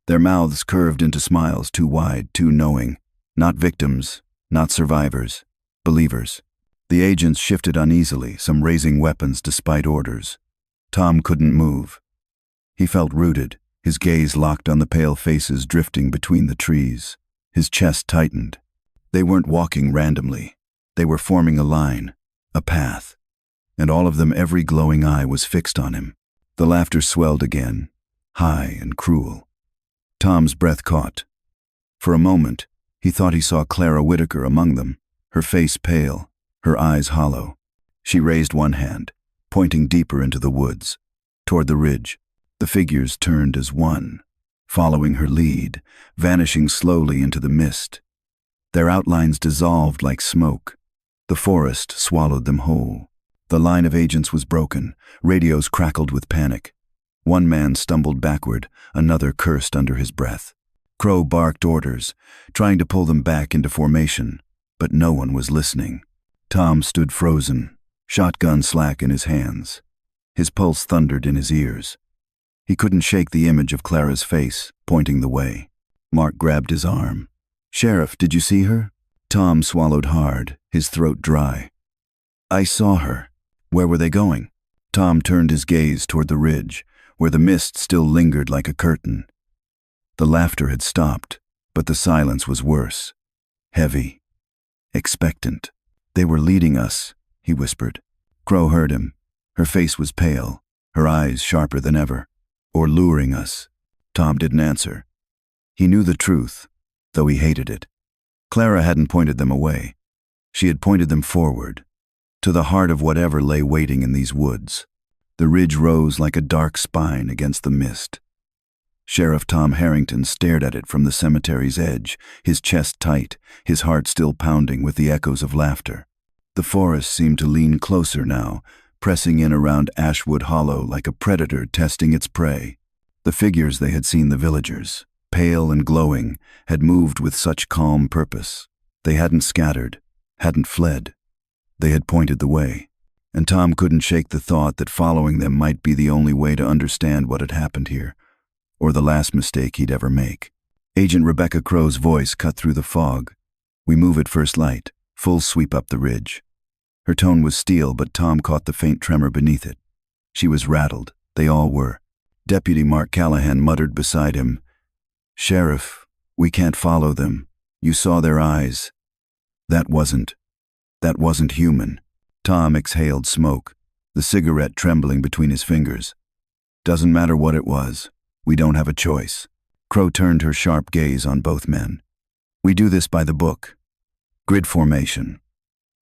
Speaker 1: Their mouths curved into smiles too wide, too knowing. Not victims, not survivors, believers. The agents shifted uneasily, some raising weapons despite orders. Tom couldn't move. He felt rooted, his gaze locked on the pale faces drifting between the trees. His chest tightened. They weren't walking randomly. They were forming a line, a path. And all of them, every glowing eye was fixed on him. The laughter swelled again, high and cruel. Tom's breath caught. For a moment, he thought he saw Clara Whitaker among them, her face pale, her eyes hollow. She raised one hand, pointing deeper into the woods, toward the ridge. The figures turned as one, following her lead, vanishing slowly into the mist. Their outlines dissolved like smoke. The forest swallowed them whole. The line of agents was broken. Radios crackled with panic. One man stumbled backward, another cursed under his breath. Crow barked orders, trying to pull them back into formation, but no one was listening. Tom stood frozen, shotgun slack in his hands. His pulse thundered in his ears. He couldn't shake the image of Clara's face, pointing the way. Mark grabbed his arm. Sheriff, did you see her? Tom swallowed hard, his throat dry. I saw her. Where were they going? Tom turned his gaze toward the ridge, where the mist still lingered like a curtain. The laughter had stopped, but the silence was worse. Heavy. Expectant. They were leading us, he whispered. Crow heard him. Her face was pale, her eyes sharper than ever. Or luring us. Tom didn't answer. He knew the truth, though he hated it. Clara hadn't pointed them away. She had pointed them forward. to the heart of whatever lay waiting in these woods. The ridge rose like a dark spine against the mist. Sheriff Tom Harrington stared at it from the cemetery's edge, his chest tight, his heart still pounding with the echoes of laughter. The forest seemed to lean closer now, pressing in around Ashwood Hollow like a predator testing its prey. The figures they had seen, the villagers, pale and glowing, had moved with such calm purpose. They hadn't scattered, hadn't fled. They had pointed the way, and Tom couldn't shake the thought that following them might be the only way to understand what had happened here, or the last mistake he'd ever make. Agent Rebecca Crow's voice cut through the fog. "We move at first light, full sweep up the ridge." Her tone was steel, but Tom caught the faint tremor beneath it. She was rattled. They all were. Deputy Mark Callahan muttered beside him, "Sheriff, we can't follow them. You saw their eyes. That wasn't human." Tom exhaled smoke, the cigarette trembling between his fingers. "Doesn't matter what it was. We don't have a choice." Crow turned her sharp gaze on both men. "We do this by the book. Grid formation.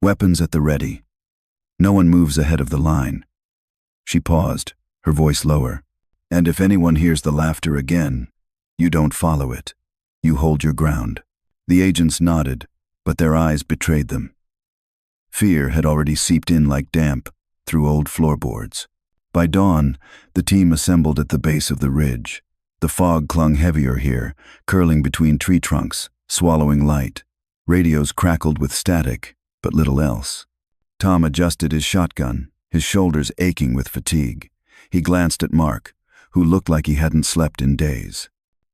Speaker 1: Weapons at the ready. No one moves ahead of the line." She paused, her voice lower. "And if anyone hears the laughter again, you don't follow it. You hold your ground." The agents nodded, but their eyes betrayed them. Fear had already seeped in like damp through old floorboards. By dawn, the team assembled at the base of the ridge. The fog clung heavier here, curling between tree trunks, swallowing light. Radios crackled with static, but little else. Tom adjusted his shotgun, his shoulders aching with fatigue. He glanced at Mark, who looked like he hadn't slept in days.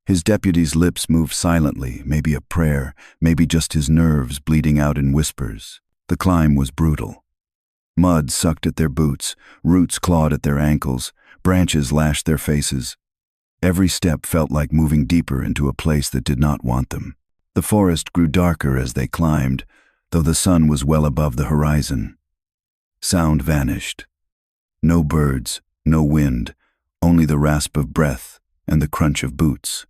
Speaker 1: His deputy's lips moved silently, maybe a prayer, maybe just his nerves bleeding out in whispers. The climb was brutal. Mud sucked at their boots, roots clawed at their ankles, branches lashed their faces. Every step felt like moving deeper into a place that did not want them. The forest grew darker as they climbed, though the sun was well above the horizon. Sound vanished. No birds, no wind, only the rasp of breath and the crunch of boots.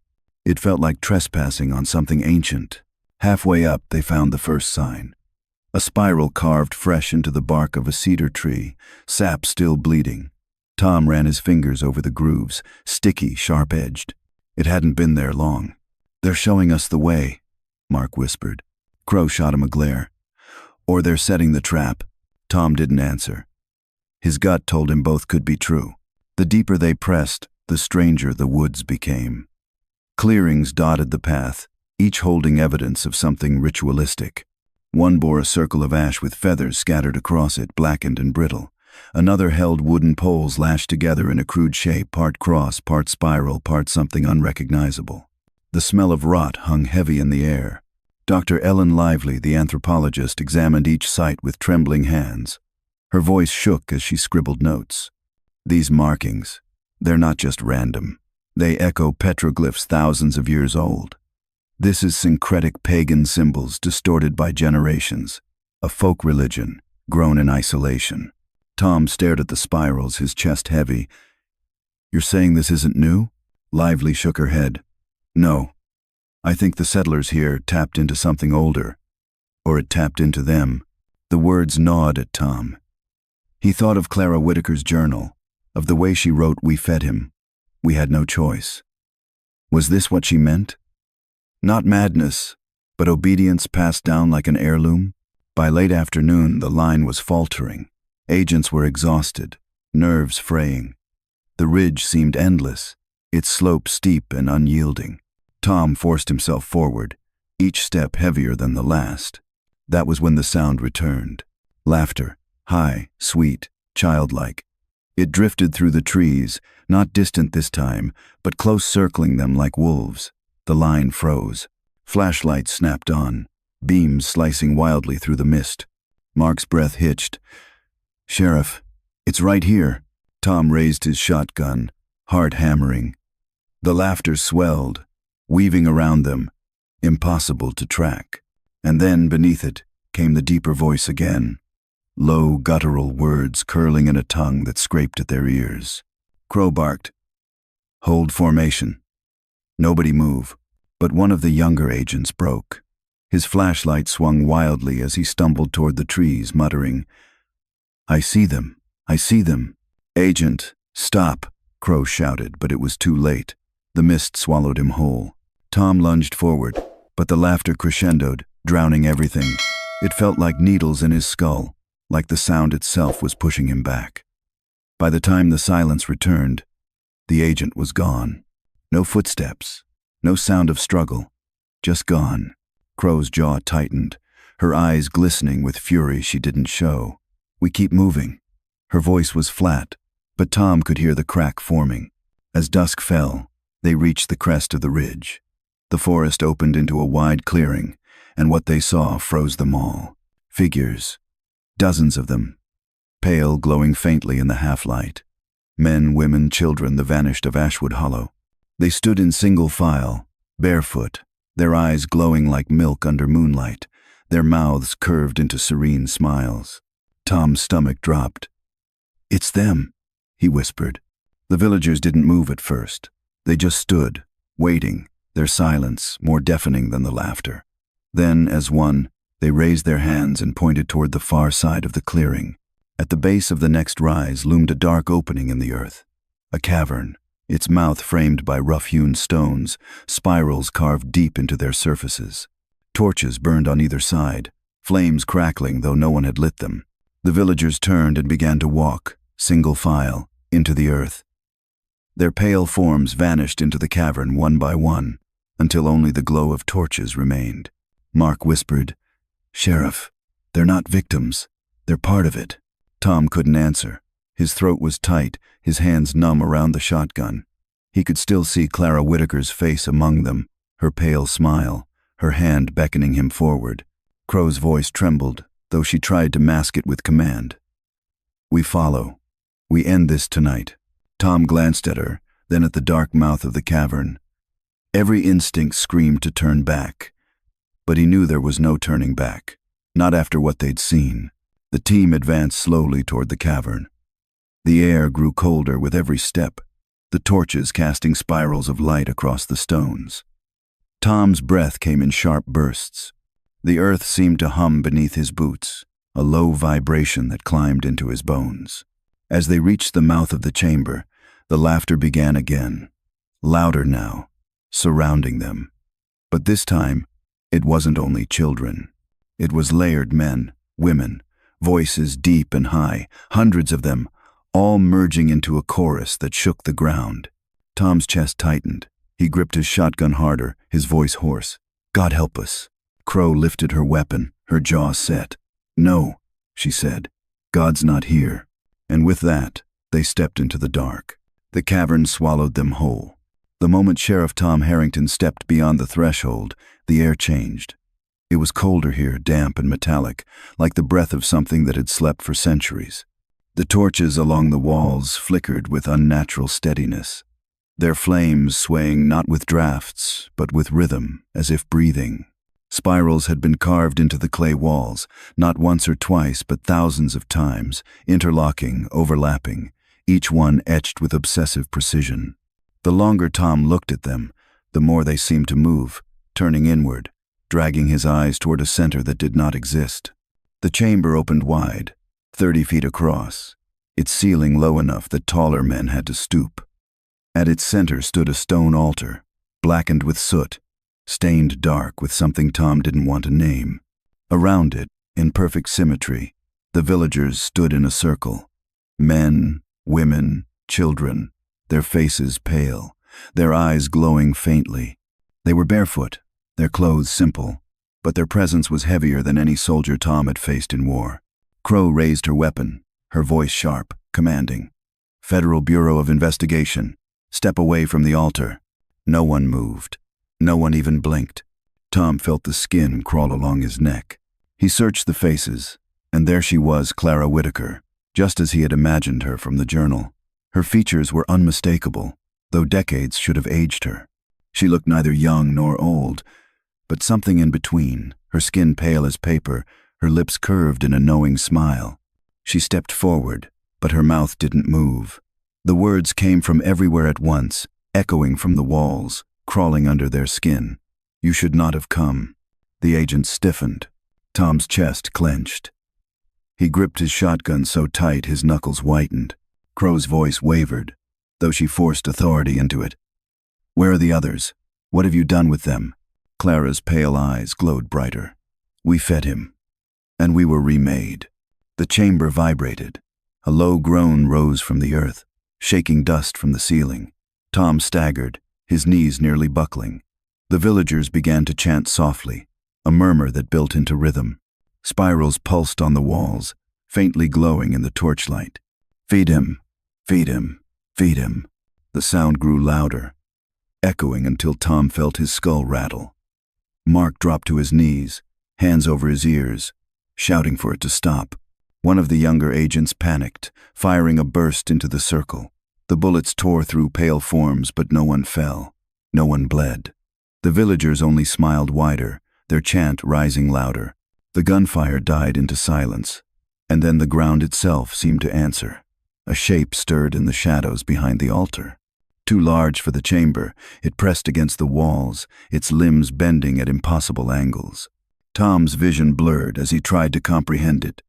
Speaker 1: It felt like trespassing on something ancient. Halfway up, they found the first sign. A spiral carved fresh into the bark of a cedar tree, sap still bleeding. Tom ran his fingers over the grooves, sticky, sharp-edged. It hadn't been there long. "They're showing us the way," Mark whispered. Crow shot him a glare. "Or they're setting the trap." Tom didn't answer. His gut told him both could be true. The deeper they pressed, the stranger the woods became. Clearings dotted the path, each holding evidence of something ritualistic. One bore a circle of ash with feathers scattered across it, blackened and brittle. Another held wooden poles lashed together in a crude shape, part cross, part spiral, part something unrecognizable. The smell of rot hung heavy in the air. Dr. Ellen Lively, the anthropologist, examined each site with trembling hands. Her voice shook as she scribbled notes. "These markings, they're not just random. They echo petroglyphs thousands of years old. This is syncretic pagan symbols distorted by generations, a folk religion grown in isolation." Tom stared at the spirals, his chest heavy. "You're saying this isn't new?" Lively shook her head. "No. I think the settlers here tapped into something older, or it tapped into them." The words gnawed at Tom. He thought of Clara Whitaker's journal, of the way she wrote, "We fed him. We had no choice." Was this what she meant? Not madness, but obedience passed down like an heirloom? By late afternoon, the line was faltering. Agents were exhausted, nerves fraying. The ridge seemed endless, its slope steep and unyielding. Tom forced himself forward, each step heavier than the last. That was when the sound returned. Laughter, high, sweet, childlike. It drifted through the trees, not distant this time, but close, circling them like wolves. The line froze. Flashlights snapped on, beams slicing wildly through the mist. Mark's breath hitched. "Sheriff, it's right here." Tom raised his shotgun, heart hammering. The laughter swelled, weaving around them, impossible to track. And then, beneath it, came the deeper voice again. Low, guttural words curling in a tongue that scraped at their ears. Crow barked, "Hold formation. Nobody move." But one of the younger agents broke. His flashlight swung wildly as he stumbled toward the trees, muttering, I see them. I see them. Agent, stop, Crow shouted, but it was too late. The mist swallowed him whole. Tom lunged forward, but the laughter crescendoed, drowning everything. It felt like needles in his skull, like the sound itself was pushing him back. By the time the silence returned, the agent was gone. No footsteps, no sound of struggle, just gone. Crow's jaw tightened, her eyes glistening with fury she didn't show. We keep moving. Her voice was flat, but Tom could hear the crack forming. As dusk fell, they reached the crest of the ridge. The forest opened into a wide clearing, and what they saw froze them all. Figures, dozens of them, pale, glowing faintly in the half-light. Men, women, children, the vanished of Ashwood Hollow. They stood in single file, barefoot, their eyes glowing like milk under moonlight, their mouths curved into serene smiles. Tom's stomach dropped. "It's them," he whispered. The villagers didn't move at first. They just stood, waiting, their silence more deafening than the laughter. Then, as one, they raised their hands and pointed toward the far side of the clearing. At the base of the next rise loomed a dark opening in the earth. A cavern, its mouth framed by rough-hewn stones, spirals carved deep into their surfaces. Torches burned on either side, flames crackling though no one had lit them. The villagers turned and began to walk, single file, into the earth. Their pale forms vanished into the cavern one by one, until only the glow of torches remained. Mark whispered, "Sheriff, they're not victims. They're part of it." Tom couldn't answer. His throat was tight, his hands numb around the shotgun. He could still see Clara Whitaker's face among them, her pale smile, her hand beckoning him forward. Crow's voice trembled, though she tried to mask it with command. "We follow. We end this tonight." Tom glanced at her, then at the dark mouth of the cavern. Every instinct screamed to turn back, but he knew there was no turning back, not after what they'd seen. The team advanced slowly toward the cavern. The air grew colder with every step, the torches casting spirals of light across the stones. Tom's breath came in sharp bursts. The earth seemed to hum beneath his boots, a low vibration that climbed into his bones. As they reached the mouth of the chamber, the laughter began again, louder now, surrounding them. But this time, it wasn't only children. It was layered men, women, voices deep and high, hundreds of them, all merging into a chorus that shook the ground. Tom's chest tightened. He gripped his shotgun harder, his voice hoarse. "God help us." Crow lifted her weapon, her jaw set. "No," she said. "God's not here." And with that, they stepped into the dark. The cavern swallowed them whole. The moment Sheriff Tom Harrington stepped beyond the threshold, the air changed. It was colder here, damp and metallic, like the breath of something that had slept for centuries. The torches along the walls flickered with unnatural steadiness, their flames swaying not with drafts, but with rhythm, as if breathing. Spirals had been carved into the clay walls, not once or twice, but thousands of times, interlocking, overlapping, each one etched with obsessive precision. The longer Tom looked at them, the more they seemed to move, turning inward, dragging his eyes toward a center that did not exist. The chamber opened wide, 30 feet across, its ceiling low enough that taller men had to stoop. At its center stood a stone altar, blackened with soot, stained dark with something Tom didn't want to name. Around it, in perfect symmetry, the villagers stood in a circle. Men, women, children, their faces pale, their eyes glowing faintly. They were barefoot, their clothes simple, but their presence was heavier than any soldier Tom had faced in war. Crow raised her weapon, her voice sharp, commanding. "Federal Bureau of Investigation, step away from the altar." No one moved. No one even blinked. Tom felt the skin crawl along his neck. He searched the faces, and there she was, Clara Whitaker, just as he had imagined her from the journal. Her features were unmistakable, though decades should have aged her. She looked neither young nor old, but something in between, her skin pale as paper, her lips curved in a knowing smile. She stepped forward, but her mouth didn't move. The words came from everywhere at once, echoing from the walls, crawling under their skin. "You should not have come." The agent stiffened. Tom's chest clenched. He gripped his shotgun so tight his knuckles whitened. Crow's voice wavered, though she forced authority into it. "Where are the others? What have you done with them?" Clara's pale eyes glowed brighter. "We fed him, and we were remade." The chamber vibrated. A low groan rose from the earth, shaking dust from the ceiling. Tom staggered, his knees nearly buckling. The villagers began to chant softly, a murmur that built into rhythm. Spirals pulsed on the walls, faintly glowing in the torchlight. "Feed him, feed him, feed him." The sound grew louder, echoing until Tom felt his skull rattle. Mark dropped to his knees, hands over his ears, shouting for it to stop. One of the younger agents panicked, firing a burst into the circle. The bullets tore through pale forms, but no one fell. No one bled. The villagers only smiled wider, their chant rising louder. The gunfire died into silence, and then the ground itself seemed to answer. A shape stirred in the shadows behind the altar. Too large for the chamber, it pressed against the walls, its limbs bending at impossible angles. Tom's vision blurred as he tried to comprehend it.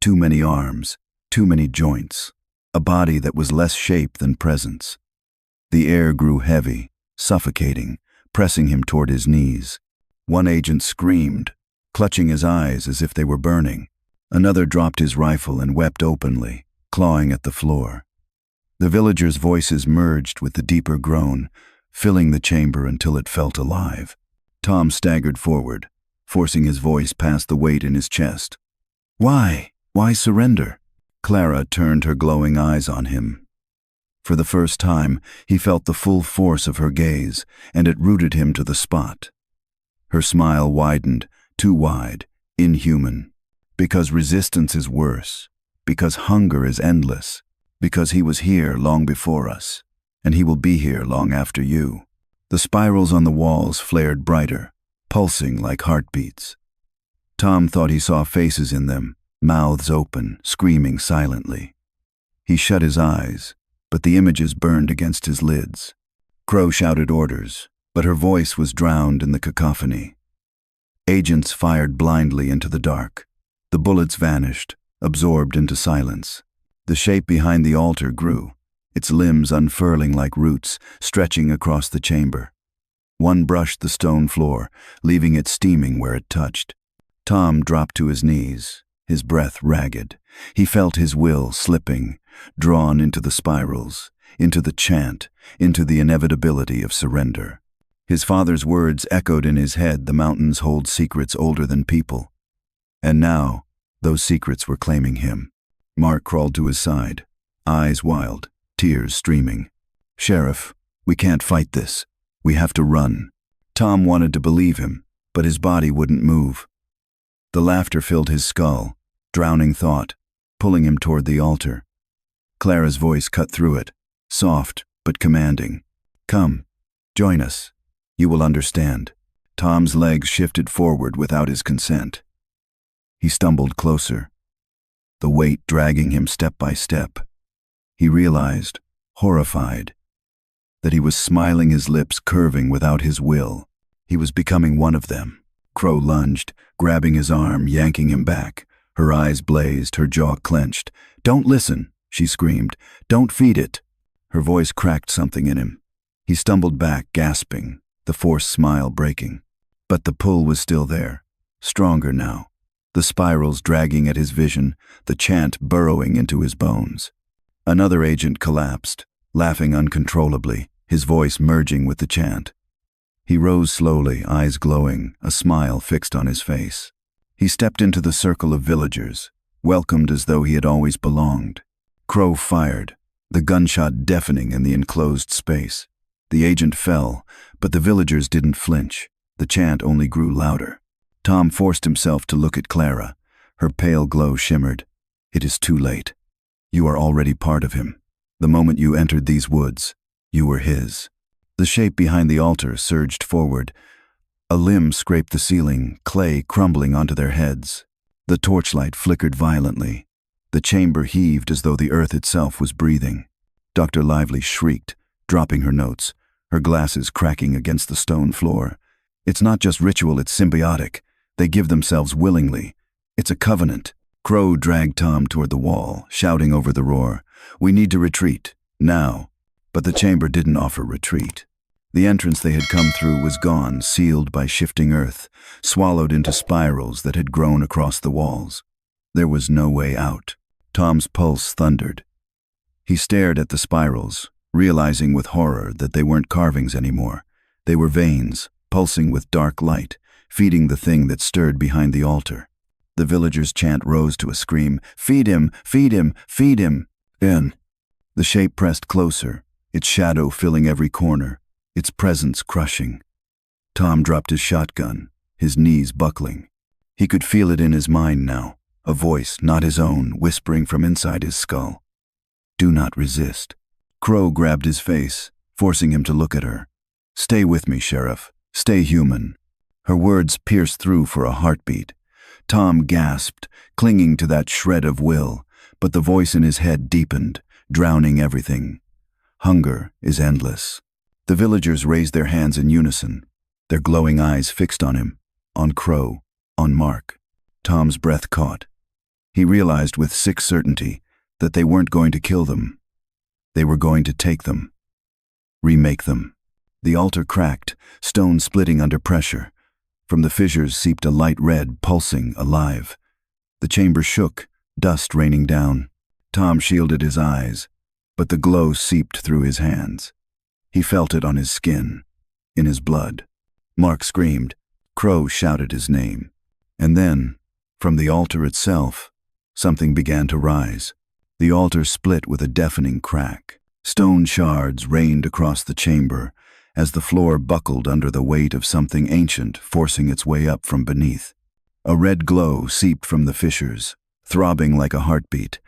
Speaker 1: Too many arms, too many joints, a body that was less shape than presence. The air grew heavy, suffocating, pressing him toward his knees. One agent screamed, clutching his eyes as if they were burning. Another dropped his rifle and wept openly, clawing at the floor. The villagers' voices merged with the deeper groan, filling the chamber until it felt alive. Tom staggered forward, forcing his voice past the weight in his chest. "Why? Why surrender?" Clara turned her glowing eyes on him. For the first time, he felt the full force of her gaze, and it rooted him to the spot. Her smile widened, too wide, inhuman. Because resistance is worse, because hunger is endless, because he was here long before us, and he will be here long after you. The spirals on the walls flared brighter, pulsing like heartbeats. Tom thought he saw faces in them, mouths open, screaming silently. He shut his eyes, but the images burned against his lids. Crow shouted orders, but her voice was drowned in the cacophony. Agents fired blindly into the dark. The bullets vanished, absorbed into silence. The shape behind the altar grew, its limbs unfurling like roots, stretching across the chamber. One brushed the stone floor, leaving it steaming where it touched. Tom dropped to his knees, his breath ragged. He felt his will slipping, drawn into the spirals, into the chant, into the inevitability of surrender. His father's words echoed in his head, "The mountains hold secrets older than people." And now, those secrets were claiming him. Mark crawled to his side, eyes wild, tears streaming. "Sheriff, we can't fight this. We have to run." Tom wanted to believe him, but his body wouldn't move. The laughter filled his skull, drowning thought, pulling him toward the altar. Clara's voice cut through it, soft but commanding. "Come, join us. You will understand." Tom's legs shifted forward without his consent. He stumbled closer, the weight dragging him step by step. He realized, horrified, that he was smiling, his lips curving without his will. He was becoming one of them. Crow lunged, grabbing his arm, yanking him back. Her eyes blazed, her jaw clenched. "Don't listen," she screamed. "Don't feed it." Her voice cracked something in him. He stumbled back, gasping, the forced smile breaking. But the pull was still there, stronger now. The spirals dragging at his vision, the chant burrowing into his bones. Another agent collapsed, laughing uncontrollably, his voice merging with the chant. He rose slowly, eyes glowing, a smile fixed on his face. He stepped into the circle of villagers, welcomed as though he had always belonged. Crow fired, the gunshot deafening in the enclosed space. The agent fell, but the villagers didn't flinch. The chant only grew louder. Tom forced himself to look at Clara. Her pale glow shimmered. "It is too late. You are already part of him. The moment you entered these woods, you were his." The shape behind the altar surged forward. A limb scraped the ceiling, clay crumbling onto their heads. The torchlight flickered violently. The chamber heaved as though the earth itself was breathing. Dr. Lively shrieked, dropping her notes, her glasses cracking against the stone floor. "It's not just ritual, it's symbiotic. They give themselves willingly. It's a covenant." Crow dragged Tom toward the wall, shouting over the roar, "We need to retreat, now." But the chamber didn't offer retreat. The entrance they had come through was gone, sealed by shifting earth, swallowed into spirals that had grown across the walls. There was no way out. Tom's pulse thundered. He stared at the spirals, realizing with horror that they weren't carvings anymore. They were veins, pulsing with dark light, feeding the thing that stirred behind the altar. The villagers' chant rose to a scream, "Feed him! Feed him! Feed him!" In. The shape pressed closer, its shadow filling every corner, its presence crushing. Tom dropped his shotgun, his knees buckling. He could feel it in his mind now, a voice, not his own, whispering from inside his skull. "Do not resist." Crow grabbed his face, forcing him to look at her. "Stay with me, Sheriff. Stay human." Her words pierced through for a heartbeat. Tom gasped, clinging to that shred of will, but the voice in his head deepened, drowning everything. Hunger is endless. The villagers raised their hands in unison, their glowing eyes fixed on him, on Crow, on Mark. Tom's breath caught. He realized with sick certainty that they weren't going to kill them. They were going to take them, remake them. The altar cracked, stone splitting under pressure. From the fissures seeped a light red, pulsing, alive. The chamber shook, dust raining down. Tom shielded his eyes, but the glow seeped through his hands. He felt it on his skin, in his blood. Mark screamed. Crow shouted his name. And then, from the altar itself, something began to rise. The altar split with a deafening crack. Stone shards rained across the chamber as the floor buckled under the weight of something ancient forcing its way up from beneath. A red glow seeped from the fissures, throbbing like a heartbeat,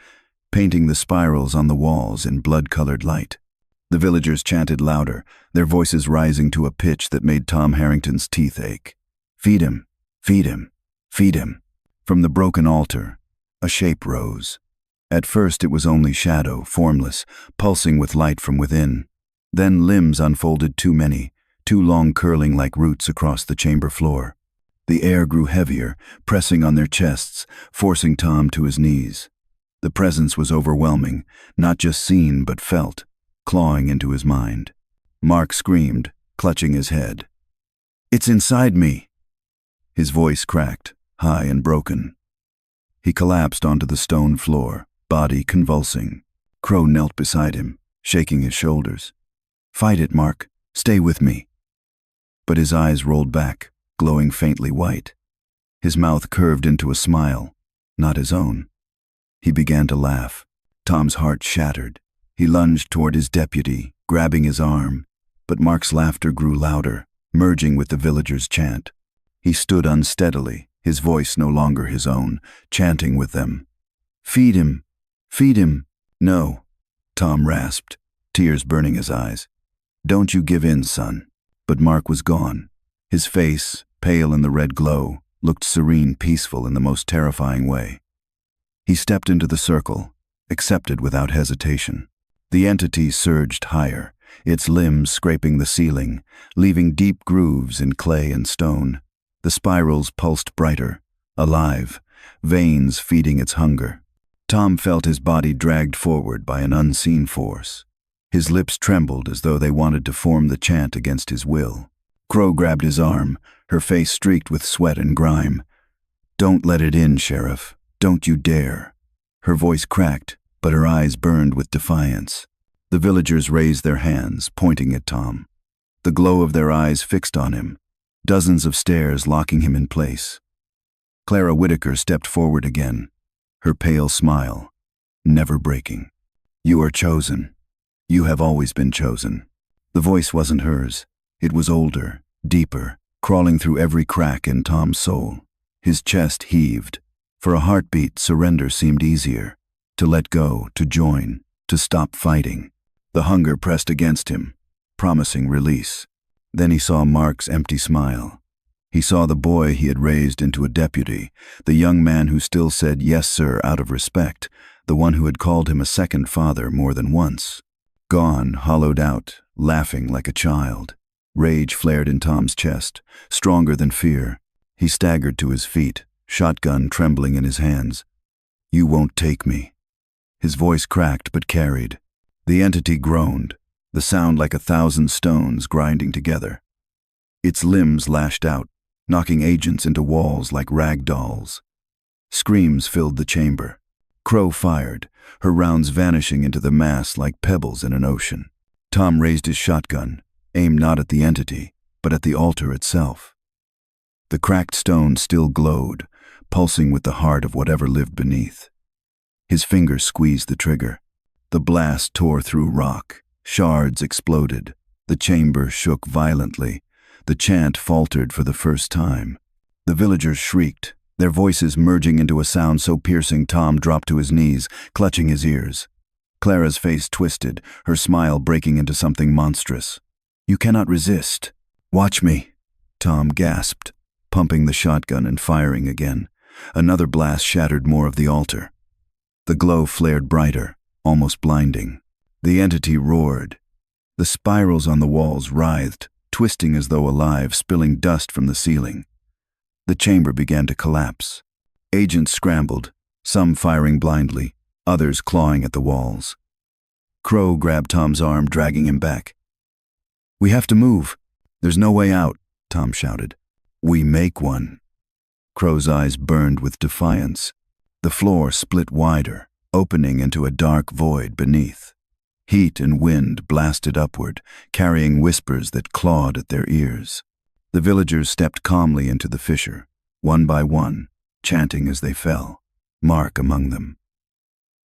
Speaker 1: painting the spirals on the walls in blood-colored light. The villagers chanted louder, their voices rising to a pitch that made Tom Harrington's teeth ache. "Feed him! Feed him! Feed him!" From the broken altar, a shape rose. At first it was only shadow, formless, pulsing with light from within. Then limbs unfolded too many, too long curling like roots across the chamber floor. The air grew heavier, pressing on their chests, forcing Tom to his knees. The presence was overwhelming, not just seen but felt, clawing into his mind. Mark screamed, clutching his head. "It's inside me!" His voice cracked, high and broken. He collapsed onto the stone floor, body convulsing. Crow knelt beside him, shaking his shoulders. "Fight it, Mark. Stay with me." But his eyes rolled back, glowing faintly white. His mouth curved into a smile, not his own. He began to laugh. Tom's heart shattered. He lunged toward his deputy, grabbing his arm, but Mark's laughter grew louder, merging with the villagers' chant. He stood unsteadily, his voice no longer his own, chanting with them. "Feed him! Feed him!" "No," Tom rasped, tears burning his eyes. "Don't you give in, son." But Mark was gone. His face, pale in the red glow, looked serene, peaceful in the most terrifying way. He stepped into the circle, accepted without hesitation. The entity surged higher, its limbs scraping the ceiling, leaving deep grooves in clay and stone. The spirals pulsed brighter, alive, veins feeding its hunger. Tom felt his body dragged forward by an unseen force. His lips trembled as though they wanted to form the chant against his will. Crow grabbed his arm, her face streaked with sweat and grime. "Don't let it in, Sheriff. Don't you dare." Her voice cracked, but her eyes burned with defiance. The villagers raised their hands, pointing at Tom. The glow of their eyes fixed on him, dozens of stares locking him in place. Clara Whitaker stepped forward again, her pale smile, never breaking. "You are chosen. You have always been chosen." The voice wasn't hers. It was older, deeper, crawling through every crack in Tom's soul. His chest heaved. For a heartbeat, surrender seemed easier. To let go, to join, to stop fighting. The hunger pressed against him, promising release. Then he saw Mark's empty smile. He saw the boy he had raised into a deputy, the young man who still said yes sir out of respect, the one who had called him a second father more than once. Gone, hollowed out, laughing like a child. Rage flared in Tom's chest, stronger than fear. He staggered to his feet, shotgun trembling in his hands. You won't take me." His voice cracked but carried. The entity groaned, the sound like 1,000 stones grinding together. Its limbs lashed out, knocking agents into walls like rag dolls. Screams filled the chamber. Crow fired, her rounds vanishing into the mass like pebbles in an ocean. Tom raised his shotgun, aimed not at the entity, but at the altar itself. The cracked stone still glowed, pulsing with the heart of whatever lived beneath. His fingers squeezed the trigger. The blast tore through rock. Shards exploded. The chamber shook violently. The chant faltered for the first time. The villagers shrieked, their voices merging into a sound so piercing Tom dropped to his knees, clutching his ears. Clara's face twisted, her smile breaking into something monstrous. "You cannot resist. Watch me," Tom gasped, pumping the shotgun and firing again. Another blast shattered more of the altar. The glow flared brighter, almost blinding. The entity roared. The spirals on the walls writhed, twisting as though alive, spilling dust from the ceiling. The chamber began to collapse. Agents scrambled, some firing blindly, others clawing at the walls. Crow grabbed Tom's arm, dragging him back. "We have to move. There's no way out," Tom shouted. "We make one." Crow's eyes burned with defiance. The floor split wider, opening into a dark void beneath. Heat and wind blasted upward, carrying whispers that clawed at their ears. The villagers stepped calmly into the fissure, one by one, chanting as they fell, Mark among them.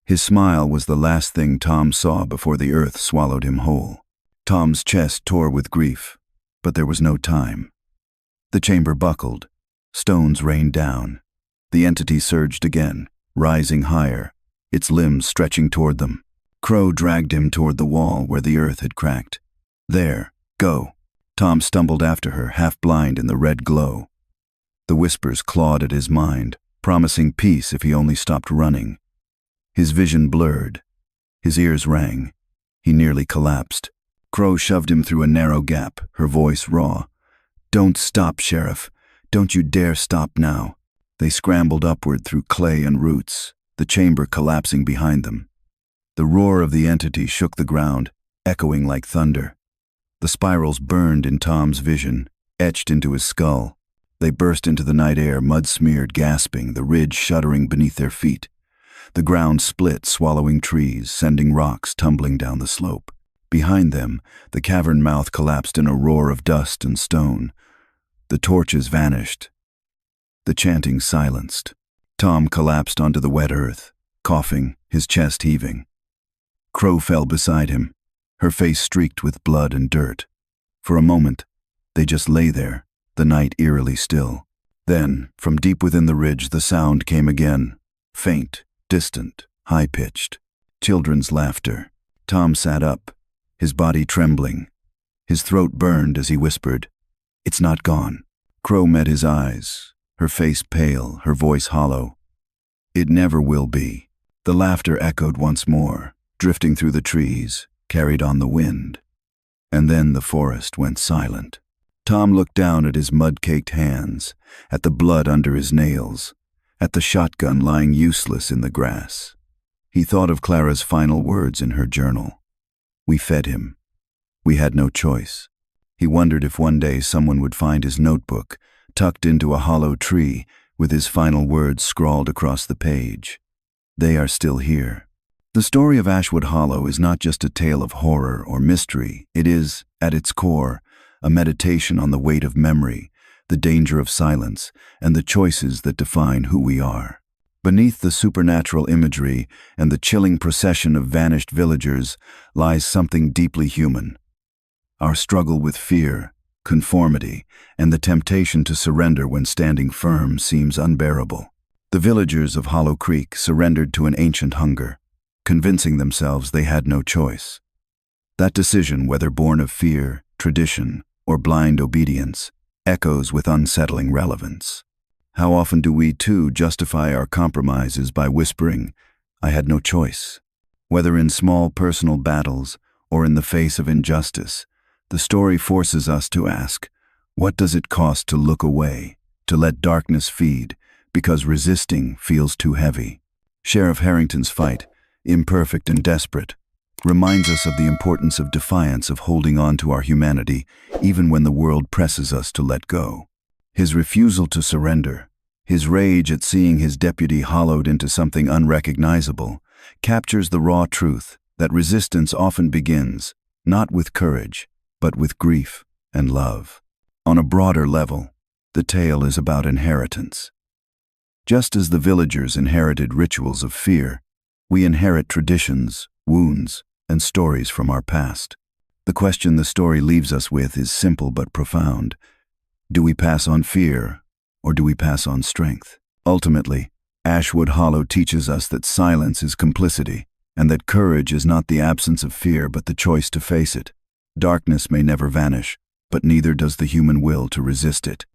Speaker 1: His smile was the last thing Tom saw before the earth swallowed him whole. Tom's chest tore with grief, but there was no time. The chamber buckled. Stones rained down. The entity surged again, rising higher, its limbs stretching toward them. Crow dragged him toward the wall where the earth had cracked. "There, go." Tom stumbled after her, half blind in the red glow. The whispers clawed at his mind, promising peace if he only stopped running. His vision blurred. His ears rang. He nearly collapsed. Crow shoved him through a narrow gap, her voice raw. "Don't stop, Sheriff. Don't you dare stop now." They scrambled upward through clay and roots, the chamber collapsing behind them. The roar of the entity shook the ground, echoing like thunder. The spirals burned in Tom's vision, etched into his skull. They burst into the night air, mud-smeared, gasping, the ridge shuddering beneath their feet. The ground split, swallowing trees, sending rocks tumbling down the slope. Behind them, the cavern mouth collapsed in a roar of dust and stone. The torches vanished. The chanting silenced. Tom collapsed onto the wet earth, coughing, his chest heaving. Crow fell beside him, her face streaked with blood and dirt. For a moment, they just lay there, the night eerily still. Then, from deep within the ridge, the sound came again, faint, distant, high-pitched. Children's laughter. Tom sat up, his body trembling. His throat burned as he whispered, "It's not gone." Crow met his eyes, her face pale, her voice hollow. "It never will be." The laughter echoed once more, drifting through the trees, carried on the wind. And then the forest went silent. Tom looked down at his mud-caked hands, at the blood under his nails, at the shotgun lying useless in the grass. He thought of Clara's final words in her journal. "We fed him. We had no choice." He wondered if one day someone would find his notebook, tucked into a hollow tree, with his final words scrawled across the page. They are still here. The story of Ashwood Hollow is not just a tale of horror or mystery. It is, at its core, a meditation on the weight of memory, the danger of silence, and the choices that define who we are. Beneath the supernatural imagery and the chilling procession of vanished villagers lies something deeply human. Our struggle with fear, conformity, and the temptation to surrender when standing firm seems unbearable. The villagers of Hollow Creek surrendered to an ancient hunger, convincing themselves they had no choice. That decision, whether born of fear, tradition, or blind obedience, echoes with unsettling relevance. How often do we, too, justify our compromises by whispering, "I had no choice"? Whether in small personal battles or in the face of injustice, the story forces us to ask, what does it cost to look away, to let darkness feed, because resisting feels too heavy? Sheriff Harrington's fight, imperfect and desperate, reminds us of the importance of defiance, of holding on to our humanity even when the world presses us to let go. His refusal to surrender, his rage at seeing his deputy hollowed into something unrecognizable, captures the raw truth that resistance often begins, not with courage, but with grief and love. On a broader level, the tale is about inheritance. Just as the villagers inherited rituals of fear, we inherit traditions, wounds, and stories from our past. The question the story leaves us with is simple but profound. Do we pass on fear, or do we pass on strength? Ultimately, Ashwood Hollow teaches us that silence is complicity, and that courage is not the absence of fear but the choice to face it. Darkness may never vanish, but neither does the human will to resist it.